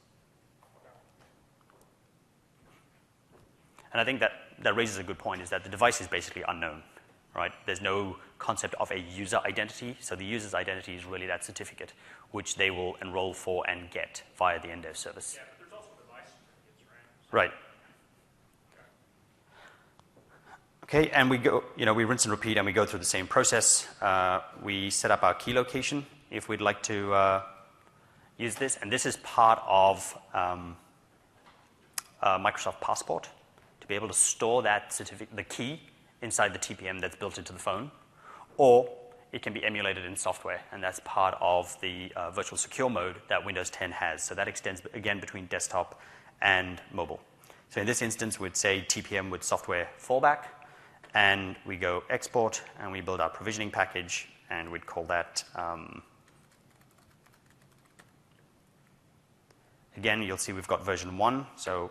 And I think that raises a good point, is that the device is basically unknown, right? There's no concept of a user identity, so the user's identity is really that certificate, which they will enroll for and get via the NDEV service. Yeah, but there's also device certificates, right? Right. Okay, and we go, we rinse and repeat, and we go through the same process. We set up our key location if we'd like to use this, and this is part of Microsoft Passport, to be able to store that certificate, the key, inside the TPM that's built into the phone, or it can be emulated in software, and that's part of the virtual secure mode that Windows 10 has. So that extends, again, between desktop and mobile. So in this instance, we'd say TPM with software fallback, and we go export, and we build our provisioning package, and we'd call that, again, you'll see we've got version 1, so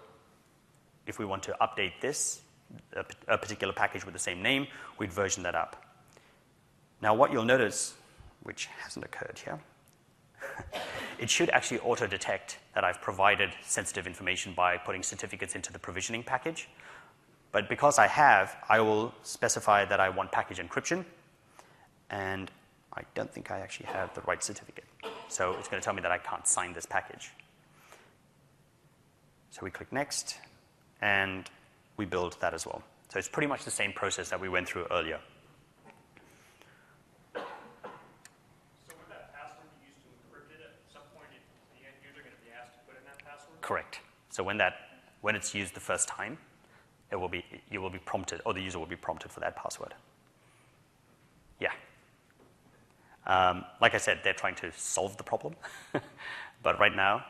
if we want to update this, a particular package with the same name, we'd version that up. Now what you'll notice, which hasn't occurred here, it should actually auto-detect that I've provided sensitive information by putting certificates into the provisioning package. But because I have, I will specify that I want package encryption, and I don't think I actually have the right certificate. So it's going to tell me that I can't sign this package. So we click Next, and we build that as well. So it's pretty much the same process that we went through earlier. So with that password you used to encrypt it, at some point the end user going to be asked to put in that password? Correct. So when it's used the first time, you will be prompted, or the user will be prompted for that password. Yeah. Like I said, they're trying to solve the problem, but right now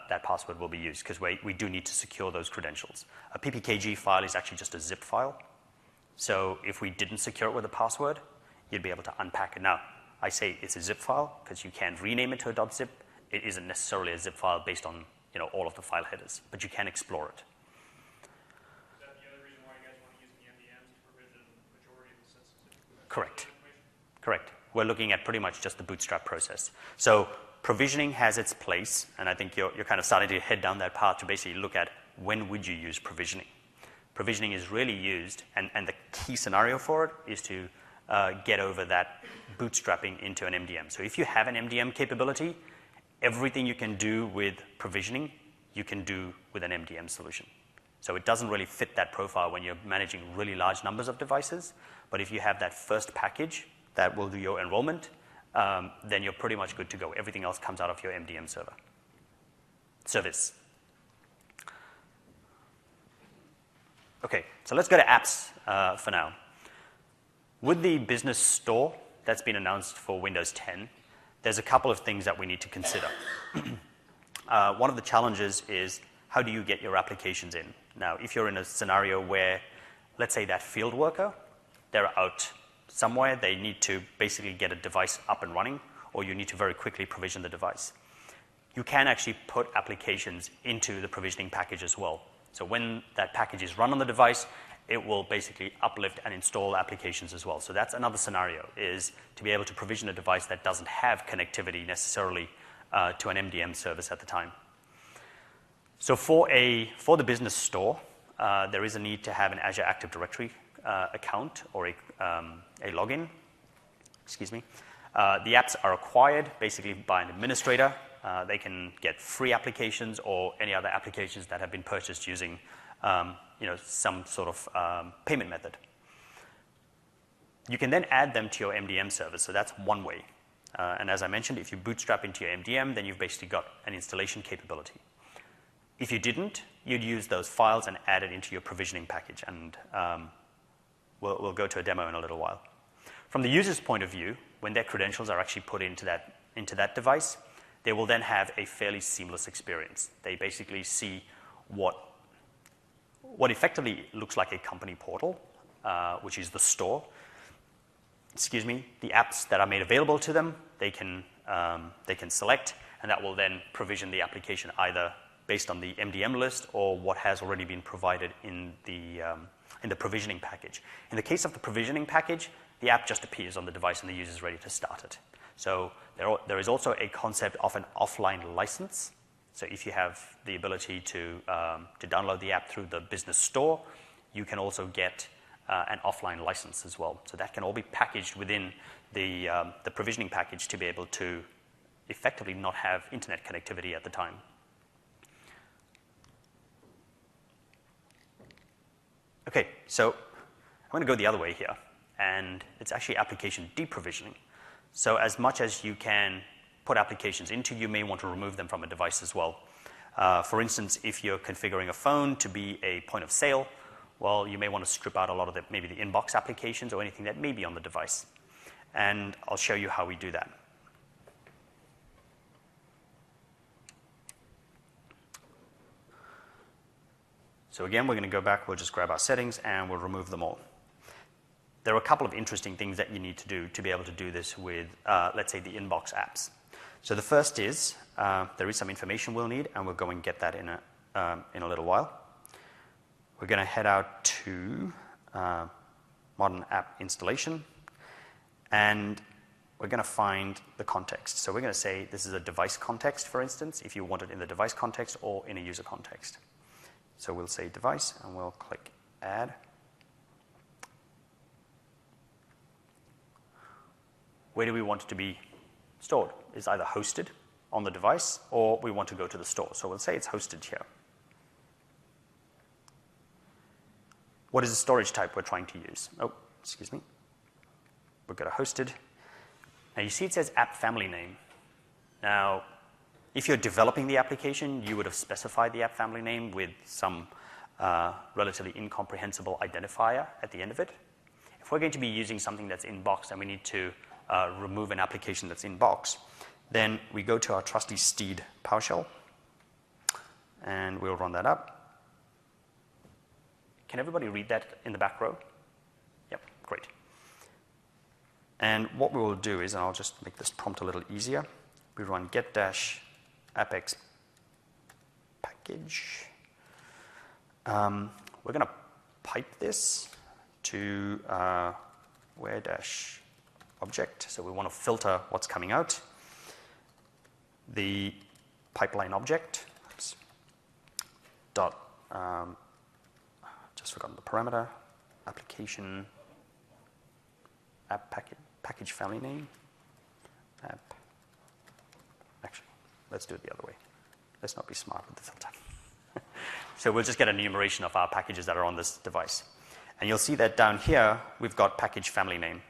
that password will be used because we do need to secure those credentials. A PPKG file is actually just a zip file, so if we didn't secure it with a password, you'd be able to unpack it. Now, I say it's a zip file because you can rename it to a .zip. It isn't necessarily a zip file based on all of the file headers, but you can explore it. Correct. Correct. We're looking at pretty much just the bootstrap process. So provisioning has its place, and I think you're kind of starting to head down that path to basically look at when would you use provisioning. Provisioning is really used, and the key scenario for it is to get over that bootstrapping into an MDM. So if you have an MDM capability, everything you can do with provisioning, you can do with an MDM solution. So it doesn't really fit that profile when you're managing really large numbers of devices. But if you have that first package that will do your enrollment, then you're pretty much good to go. Everything else comes out of your MDM service. Okay, so let's go to apps for now. With the business store that's been announced for Windows 10, there's a couple of things that we need to consider. One of the challenges is, how do you get your applications in? Now, if you're in a scenario where, let's say that field worker, they're out somewhere, they need to basically get a device up and running, or you need to very quickly provision the device. You can actually put applications into the provisioning package as well. So when that package is run on the device, it will basically uplift and install applications as well. So that's another scenario, is to be able to provision a device that doesn't have connectivity necessarily to an MDM service at the time. So for the business store, there is a need to have an Azure Active Directory account or a login. Excuse me. The apps are acquired basically by an administrator. They can get free applications or any other applications that have been purchased using some sort of payment method. You can then add them to your MDM service, so that's one way. And as I mentioned, if you bootstrap into your MDM, then you've basically got an installation capability. If you didn't, you'd use those files and add it into your provisioning package, and we'll go to a demo in a little while. From the user's point of view, when their credentials are actually put into that device, they will then have a fairly seamless experience. They basically see what effectively looks like a company portal, which is the store. Excuse me, the apps that are made available to them, they can select, and that will then provision the application either based on the MDM list or what has already been provided in the provisioning package. In the case of the provisioning package, the app just appears on the device and the user is ready to start it. So there is also a concept of an offline license. So if you have the ability to download the app through the business store, you can also get an offline license as well. So that can all be packaged within the provisioning package to be able to effectively not have internet connectivity at the time. Okay, so I'm going to go the other way here, and it's actually application deprovisioning. So as much as you can put applications into, you may want to remove them from a device as well. For instance, if you're configuring a phone to be a point of sale, well, you may want to strip out a lot of maybe the inbox applications or anything that may be on the device. And I'll show you how we do that. So again, we're going to go back, we'll just grab our settings, and we'll remove them all. There are a couple of interesting things that you need to do to be able to do this with, let's say, the inbox apps. So the first is, there is some information we'll need, and we'll go and get that in a little while. We're going to head out to Modern App Installation, and we're going to find the context. So we're going to say this is a device context, for instance, if you want it in the device context or in a user context. So we'll say device, and we'll click add. Where do we want it to be stored? It's either hosted on the device, or we want to go to the store. So we'll say it's hosted here. What is the storage type we're trying to use? Oh, excuse me. We've got a hosted. Now you see it says app family name. Now, if you're developing the application, you would have specified the app family name with some relatively incomprehensible identifier at the end of it. If we're going to be using something that's in box and we need to remove an application that's in box, then we go to our trusty Steed PowerShell, and we'll run that up. Can everybody read that in the back row? Yep, great. And what we will do is, and I'll just make this prompt a little easier, we run get-appx package. We're going to pipe this to where-object. So we want to filter what's coming out. The pipeline object, oops, dot, just forgotten the parameter, application, app package family name, app. Actually, let's do it the other way. Let's not be smart with the filter. So we'll just get an enumeration of our packages that are on this device. And you'll see that down here, we've got package family name.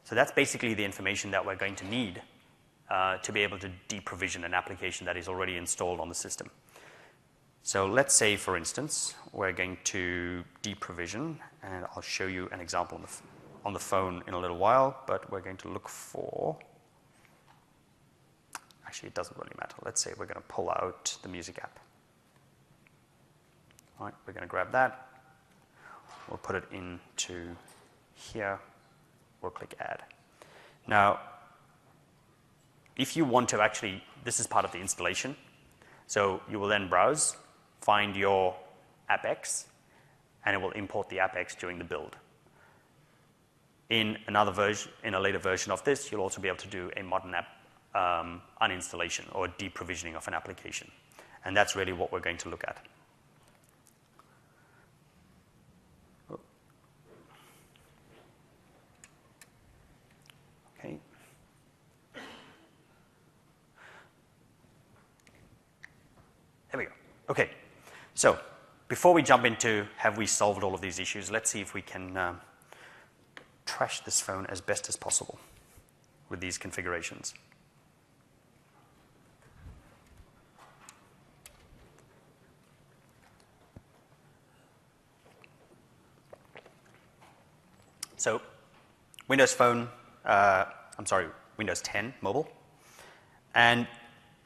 So that's basically the information that we're going to need to be able to deprovision an application that is already installed on the system. So let's say, for instance, we're going to deprovision, and I'll show you an example on the phone in a little while, but we're going to look for, actually it doesn't really matter. Let's say we're going to pull out the music app. All right, we're going to grab that. We'll put it into here. We'll click add. Now, if you want to actually, this is part of the installation. So you will then browse, find your AppX, and it will import the AppX during the build. In another version, in a later version of this, you'll also be able to do a modern app uninstallation or deprovisioning of an application. And that's really what we're going to look at. Okay. There we go. Okay. So before we jump into have we solved all of these issues, let's see if we can trash this phone as best as possible with these configurations. So Windows Phone, Windows 10 mobile. And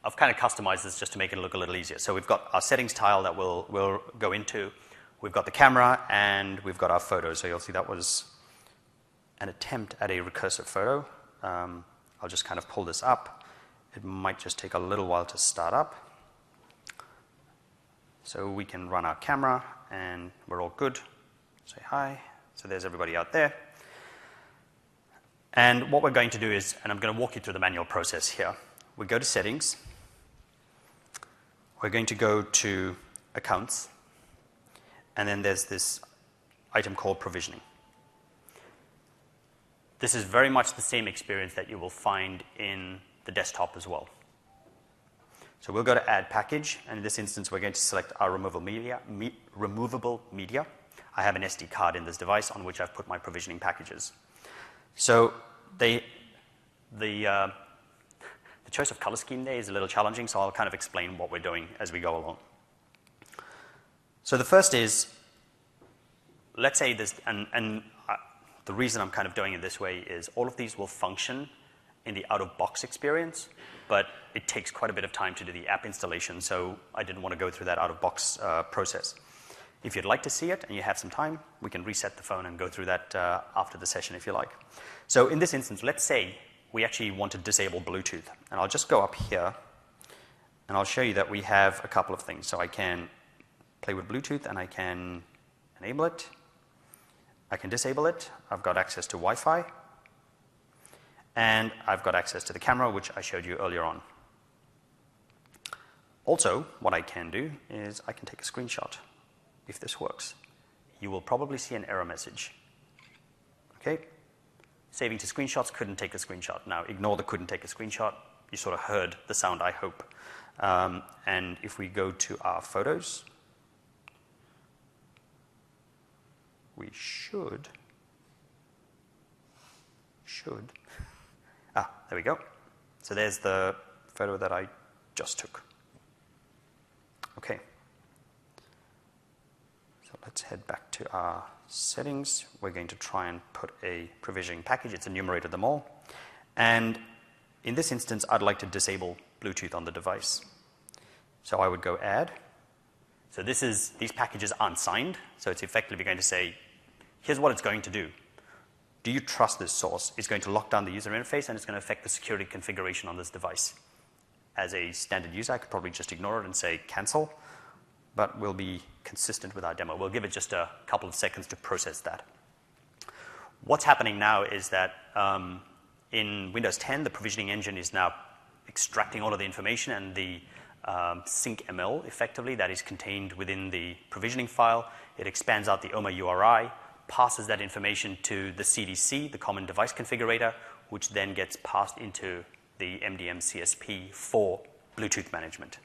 I've kind of customized this just to make it look a little easier. So we've got our settings tile that we'll go into. We've got the camera, and we've got our photos. So you'll see that was an attempt at a recursive photo. I'll just kind of pull this up. It might just take a little while to start up. So we can run our camera, and we're all good. Say hi. So there's everybody out there. And what we're going to do is, and I'm going to walk you through the manual process here. We go to Settings. We're going to go to Accounts. And then there's this item called Provisioning. This is very much the same experience that you will find in the desktop as well. So we'll go to Add Package, and in this instance, we're going to select our removable media. I have an SD card in this device on which I've put my provisioning packages. So the choice of color scheme there is a little challenging, so I'll kind of explain what we're doing as we go along. So the first is, let's say this, the reason I'm kind of doing it this way is all of these will function in the out-of-box experience, but it takes quite a bit of time to do the app installation, so I didn't want to go through that out-of-box process. If you'd like to see it and you have some time, we can reset the phone and go through that after the session if you like. So in this instance, let's say we actually want to disable Bluetooth. And I'll just go up here, and I'll show you that we have a couple of things. So I can play with Bluetooth, and I can enable it. I can disable it. I've got access to Wi-Fi. And I've got access to the camera, which I showed you earlier on. Also, what I can do is I can take a screenshot if this works. You will probably see an error message. Okay? Saving to screenshots, couldn't take a screenshot. Now, ignore the couldn't take a screenshot. You sort of heard the sound, I hope. And if we go to our photos, we should, there we go. So there's the photo that I just took. Okay. So let's head back to our settings. We're going to try and put a provisioning package. It's enumerated them all. And in this instance, I'd like to disable Bluetooth on the device. So I would go Add. So these packages aren't signed, so it's effectively going to say, here's what it's going to do. Do you trust this source? It's going to lock down the user interface, and it's going to affect the security configuration on this device. As a standard user, I could probably just ignore it and say cancel, but we'll be consistent with our demo. We'll give it just a couple of seconds to process that. What's happening now is that in Windows 10, the provisioning engine is now extracting all of the information, and the syncml, effectively, that is contained within the provisioning file. It expands out the OMA URI, passes that information to the CDC, the Common Device Configurator, which then gets passed into the MDM CSP for Bluetooth management.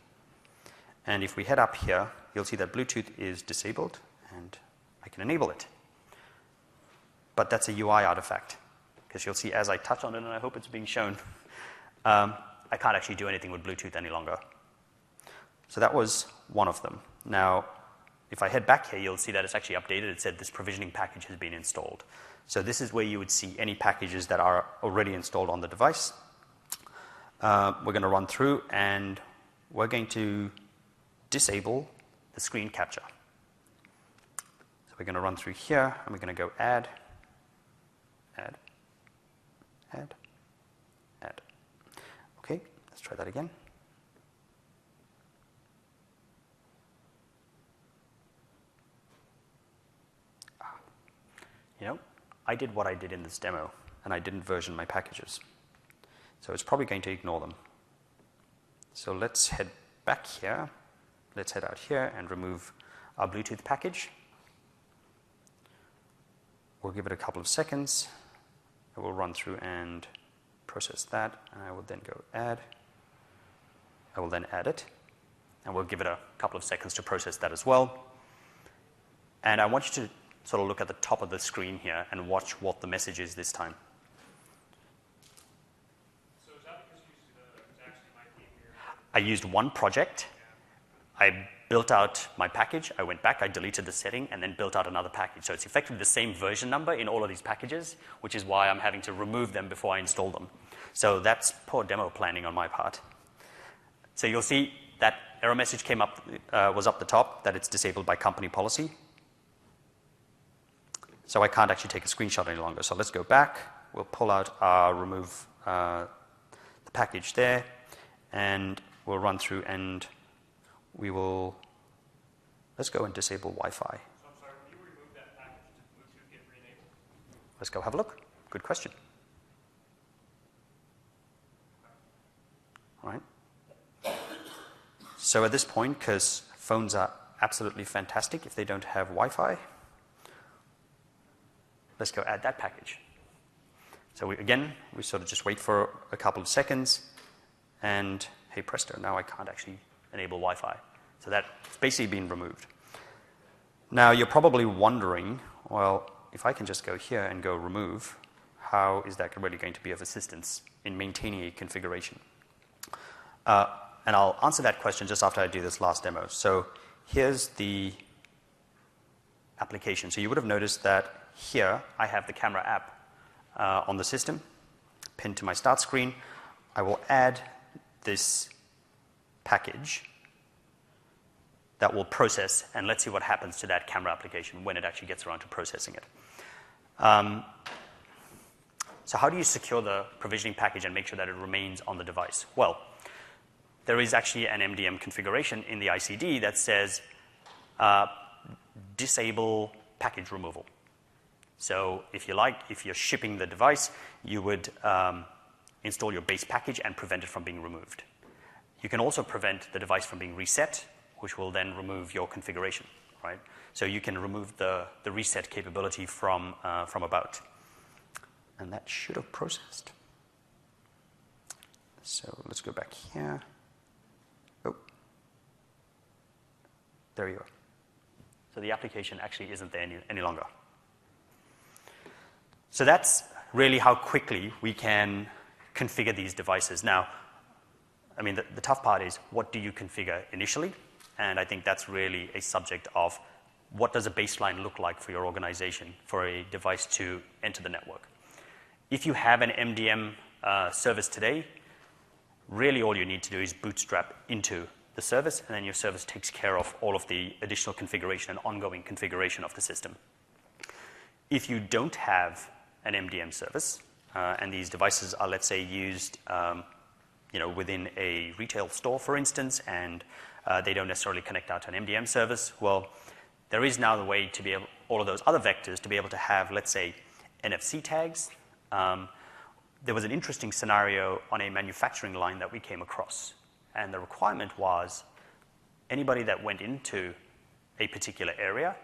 And if we head up here, you'll see that Bluetooth is disabled, and I can enable it. But that's a UI artifact, because you'll see as I touch on it, and I hope it's being shown, I can't actually do anything with Bluetooth any longer. So that was one of them. Now, if I head back here, you'll see that it's actually updated. It said this provisioning package has been installed. So this is where you would see any packages that are already installed on the device. We're going to run through, and we're going to disable the screen capture. So we're going to run through here, and we're going to go Add, Add, Add, Add. Okay, let's try that again. You know, I did what I did in this demo, and I didn't version my packages. So it's probably going to ignore them. So let's head back here. Let's head out here and remove our Bluetooth package. We'll give it a couple of seconds. I will run through and process that, and I will then go Add. I will then add it, and we'll give it a couple of seconds to process that as well. And I want you to sort of look at the top of the screen here and watch what the message is this time. So is that because you used the exact same IP here? I used one project. I built out my package. I went back, I deleted the setting, and then built out another package. So it's effectively the same version number in all of these packages, which is why I'm having to remove them before I install them. So that's poor demo planning on my part. So you'll see that error message came up, was up the top, that it's disabled by company policy. So I can't actually take a screenshot any longer. So let's go back. We'll pull out our remove the package there, and we'll run through, and we will Let's go and disable Wi-Fi. So I'm sorry, when you remove that package, does Bluetooth get re-enabled? Let's go have a look. Good question. All right. So at this point, because phones are absolutely fantastic if they don't have Wi-Fi, let's go add that package. So again, we sort of just wait for a couple of seconds, and hey presto, now I can't actually enable Wi-Fi. So that's basically been removed. Now you're probably wondering, well, if I can just go here and go remove, how is that really going to be of assistance in maintaining a configuration? And I'll answer that question just after I do this last demo. So here's the application. So you would have noticed that here I have the camera app on the system, pinned to my start screen. I will add this package that will process, and let's see what happens to that camera application when it actually gets around to processing it. So how do you secure the provisioning package and make sure that it remains on the device? Well, there is actually an MDM configuration in the ICD that says disable package removal. So if you're shipping the device, you would install your base package and prevent it from being removed. You can also prevent the device from being reset, which will then remove your configuration, right? So you can remove the reset capability from about. And that should have processed. So let's go back here. Oh, there you are. So the application actually isn't there any longer. So that's really how quickly we can configure these devices. Now, I mean, the tough part is what do you configure initially? And I think that's really a subject of what does a baseline look like for your organization for a device to enter the network. If you have an MDM service today, really all you need to do is bootstrap into the service, and then your service takes care of all of the additional configuration and ongoing configuration of the system. If you don't have an MDM service, and these devices are, let's say, used within a retail store, for instance, and they don't necessarily connect out to an MDM service, well, there is now the way to be able, all of those other vectors, to be able to have, let's say, NFC tags. There was an interesting scenario on a manufacturing line that we came across, and the requirement was anybody that went into a particular area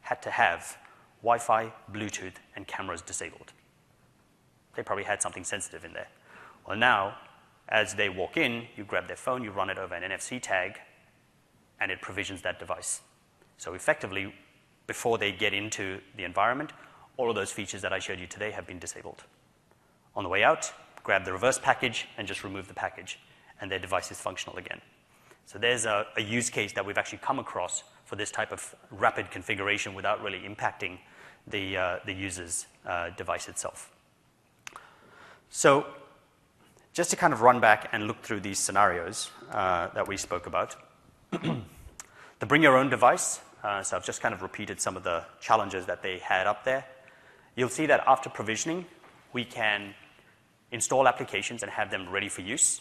had to have Wi-Fi, Bluetooth, and cameras disabled. They probably had something sensitive in there. Well, now, as they walk in, you grab their phone, you run it over an NFC tag, and it provisions that device. So effectively, before they get into the environment, all of those features that I showed you today have been disabled. On the way out, grab the reverse package and just remove the package, and their device is functional again. So there's a use case that we've actually come across for this type of rapid configuration without really impacting the user's device itself. So just to kind of run back and look through these scenarios that we spoke about. The bring your own device, so I've just kind of repeated some of the challenges that they had up there. You'll see that after provisioning, we can install applications and have them ready for use.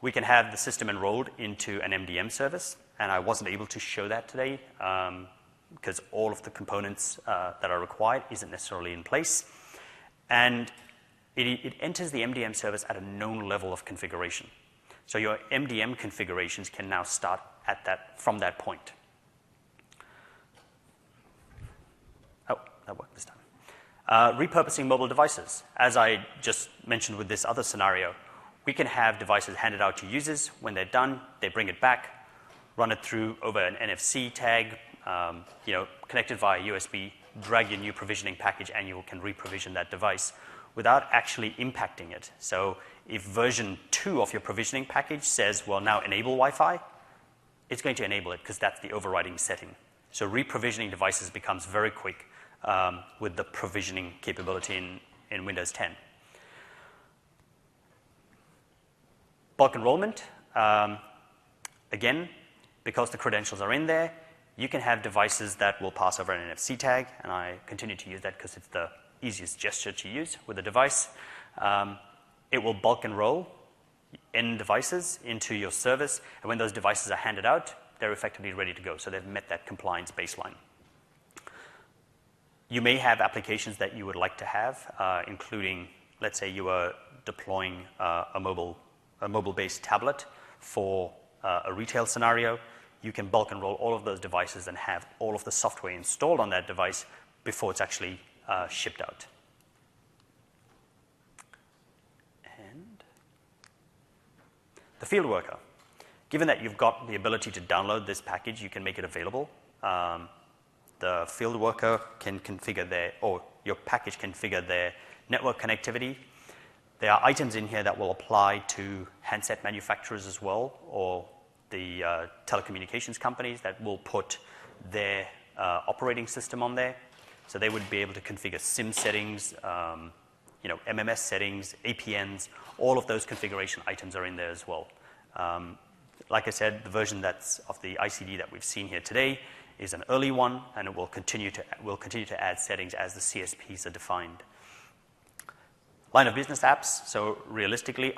We can have the system enrolled into an MDM service, and I wasn't able to show that today because all of the components that are required isn't necessarily in place. And it enters the MDM service at a known level of configuration. So your MDM configurations can now start from that point. Oh, that worked this time. Repurposing mobile devices. As I just mentioned with this other scenario, we can have devices handed out to users. When they're done, they bring it back, run it through over an NFC tag, connected via USB, drag your new provisioning package, and you can reprovision that device without actually impacting it. So if version 2 of your provisioning package says, well, now enable Wi-Fi, it's going to enable it because that's the overriding setting. So reprovisioning devices becomes very quick with the provisioning capability in Windows 10. Bulk enrollment, again, because the credentials are in there, you can have devices that will pass over an NFC tag, and I continue to use that because it's the easiest gesture to use with a device. It will bulk enroll end devices into your service, and when those devices are handed out, they're effectively ready to go. So they've met that compliance baseline. You may have applications that you would like to have, including, let's say you are deploying a mobile-based tablet for a retail scenario. You can bulk enroll all of those devices and have all of the software installed on that device before it's actually shipped out. And the field worker. Given that you've got the ability to download this package, you can make it available. The field worker can configure or your package can configure their network connectivity. There are items in here that will apply to handset manufacturers as well, or the telecommunications companies that will put their operating system on there. So they would be able to configure SIM settings, MMS settings, APNs. All of those configuration items are in there as well. Like I said, the version of the ICD that we've seen here today is an early one, and it will continue to add settings as the CSPs are defined. Line of business apps. So realistically,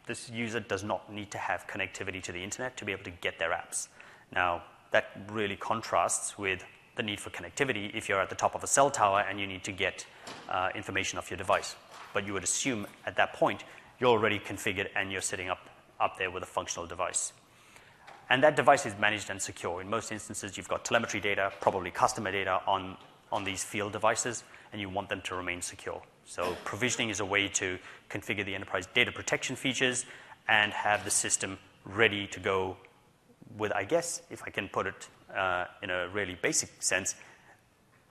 this user does not need to have connectivity to the internet to be able to get their apps. Now, that really contrasts with the need for connectivity if you're at the top of a cell tower and you need to get information off your device. But you would assume at that point you're already configured and you're sitting up there with a functional device. And that device is managed and secure. In most instances, you've got telemetry data, probably customer data on these field devices, and you want them to remain secure. So provisioning is a way to configure the enterprise data protection features and have the system ready to go with, I guess, if I can put it in a really basic sense,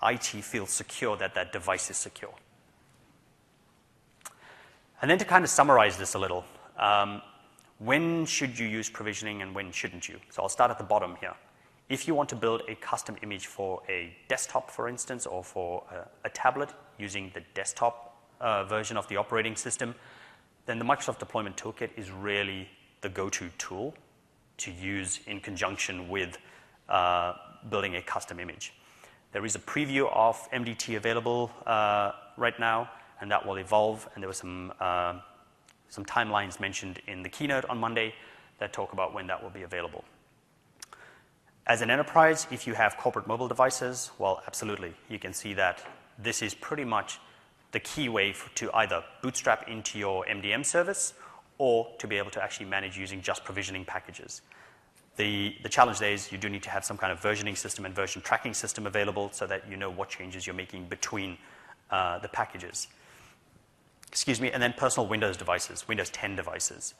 IT feels secure that that device is secure. And then to kind of summarize this a little, when should you use provisioning and when shouldn't you? So I'll start at the bottom here. If you want to build a custom image for a desktop, for instance, or for a tablet using the desktop version of the operating system, then the Microsoft Deployment Toolkit is really the go-to tool to use in conjunction with building a custom image. There is a preview of MDT available right now, and that will evolve, and there were some timelines mentioned in the keynote on Monday that talk about when that will be available. As an enterprise, if you have corporate mobile devices, well, absolutely. You can see that this is pretty much the key way to either bootstrap into your MDM service or to be able to actually manage using just provisioning packages. The challenge there is you do need to have some kind of versioning system and version tracking system available so that you know what changes you're making between the packages. And then personal Windows devices, Windows 10 devices.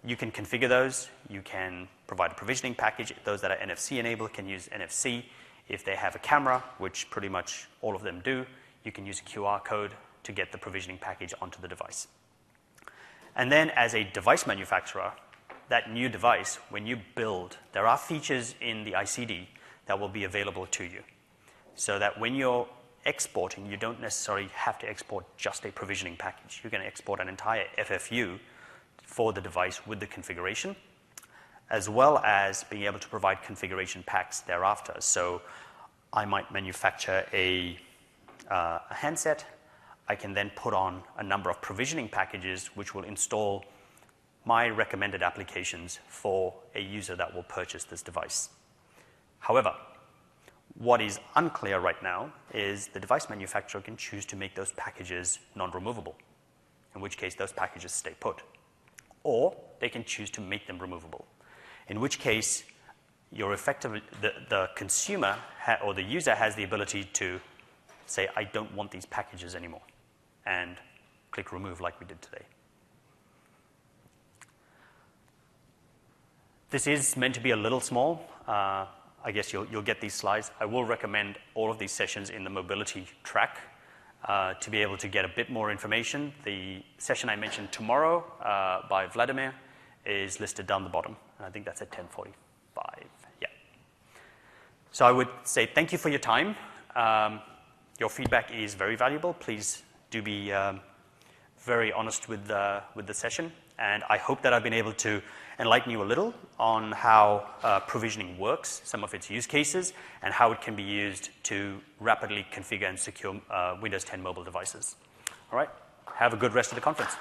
You can configure those. You can provide a provisioning package. Those that are NFC enabled can use NFC. If they have a camera, which pretty much all of them do, you can use a QR code to get the provisioning package onto the device. And then as a device manufacturer, that new device, when you build, there are features in the ICD that will be available to you. So that when you're exporting, you don't necessarily have to export just a provisioning package. You can export an entire FFU for the device with the configuration, as well as being able to provide configuration packs thereafter. So I might manufacture a handset. I can then put on a number of provisioning packages which will install my recommended applications for a user that will purchase this device. However, what is unclear right now is the device manufacturer can choose to make those packages non-removable, in which case those packages stay put. Or they can choose to make them removable, in which case you're effectively, the consumer or the user has the ability to say, I don't want these packages anymore, and click remove like we did today. This is meant to be a little small. I guess you'll get these slides. I will recommend all of these sessions in the mobility track to be able to get a bit more information. The session I mentioned tomorrow by Vladimir is listed down the bottom, and I think that's at 10:45. Yeah. So I would say thank you for your time. Your feedback is very valuable. Please do be very honest with the session, and I hope that I've been able to enlighten you a little on how provisioning works, some of its use cases, and how it can be used to rapidly configure and secure Windows 10 mobile devices. All right, have a good rest of the conference.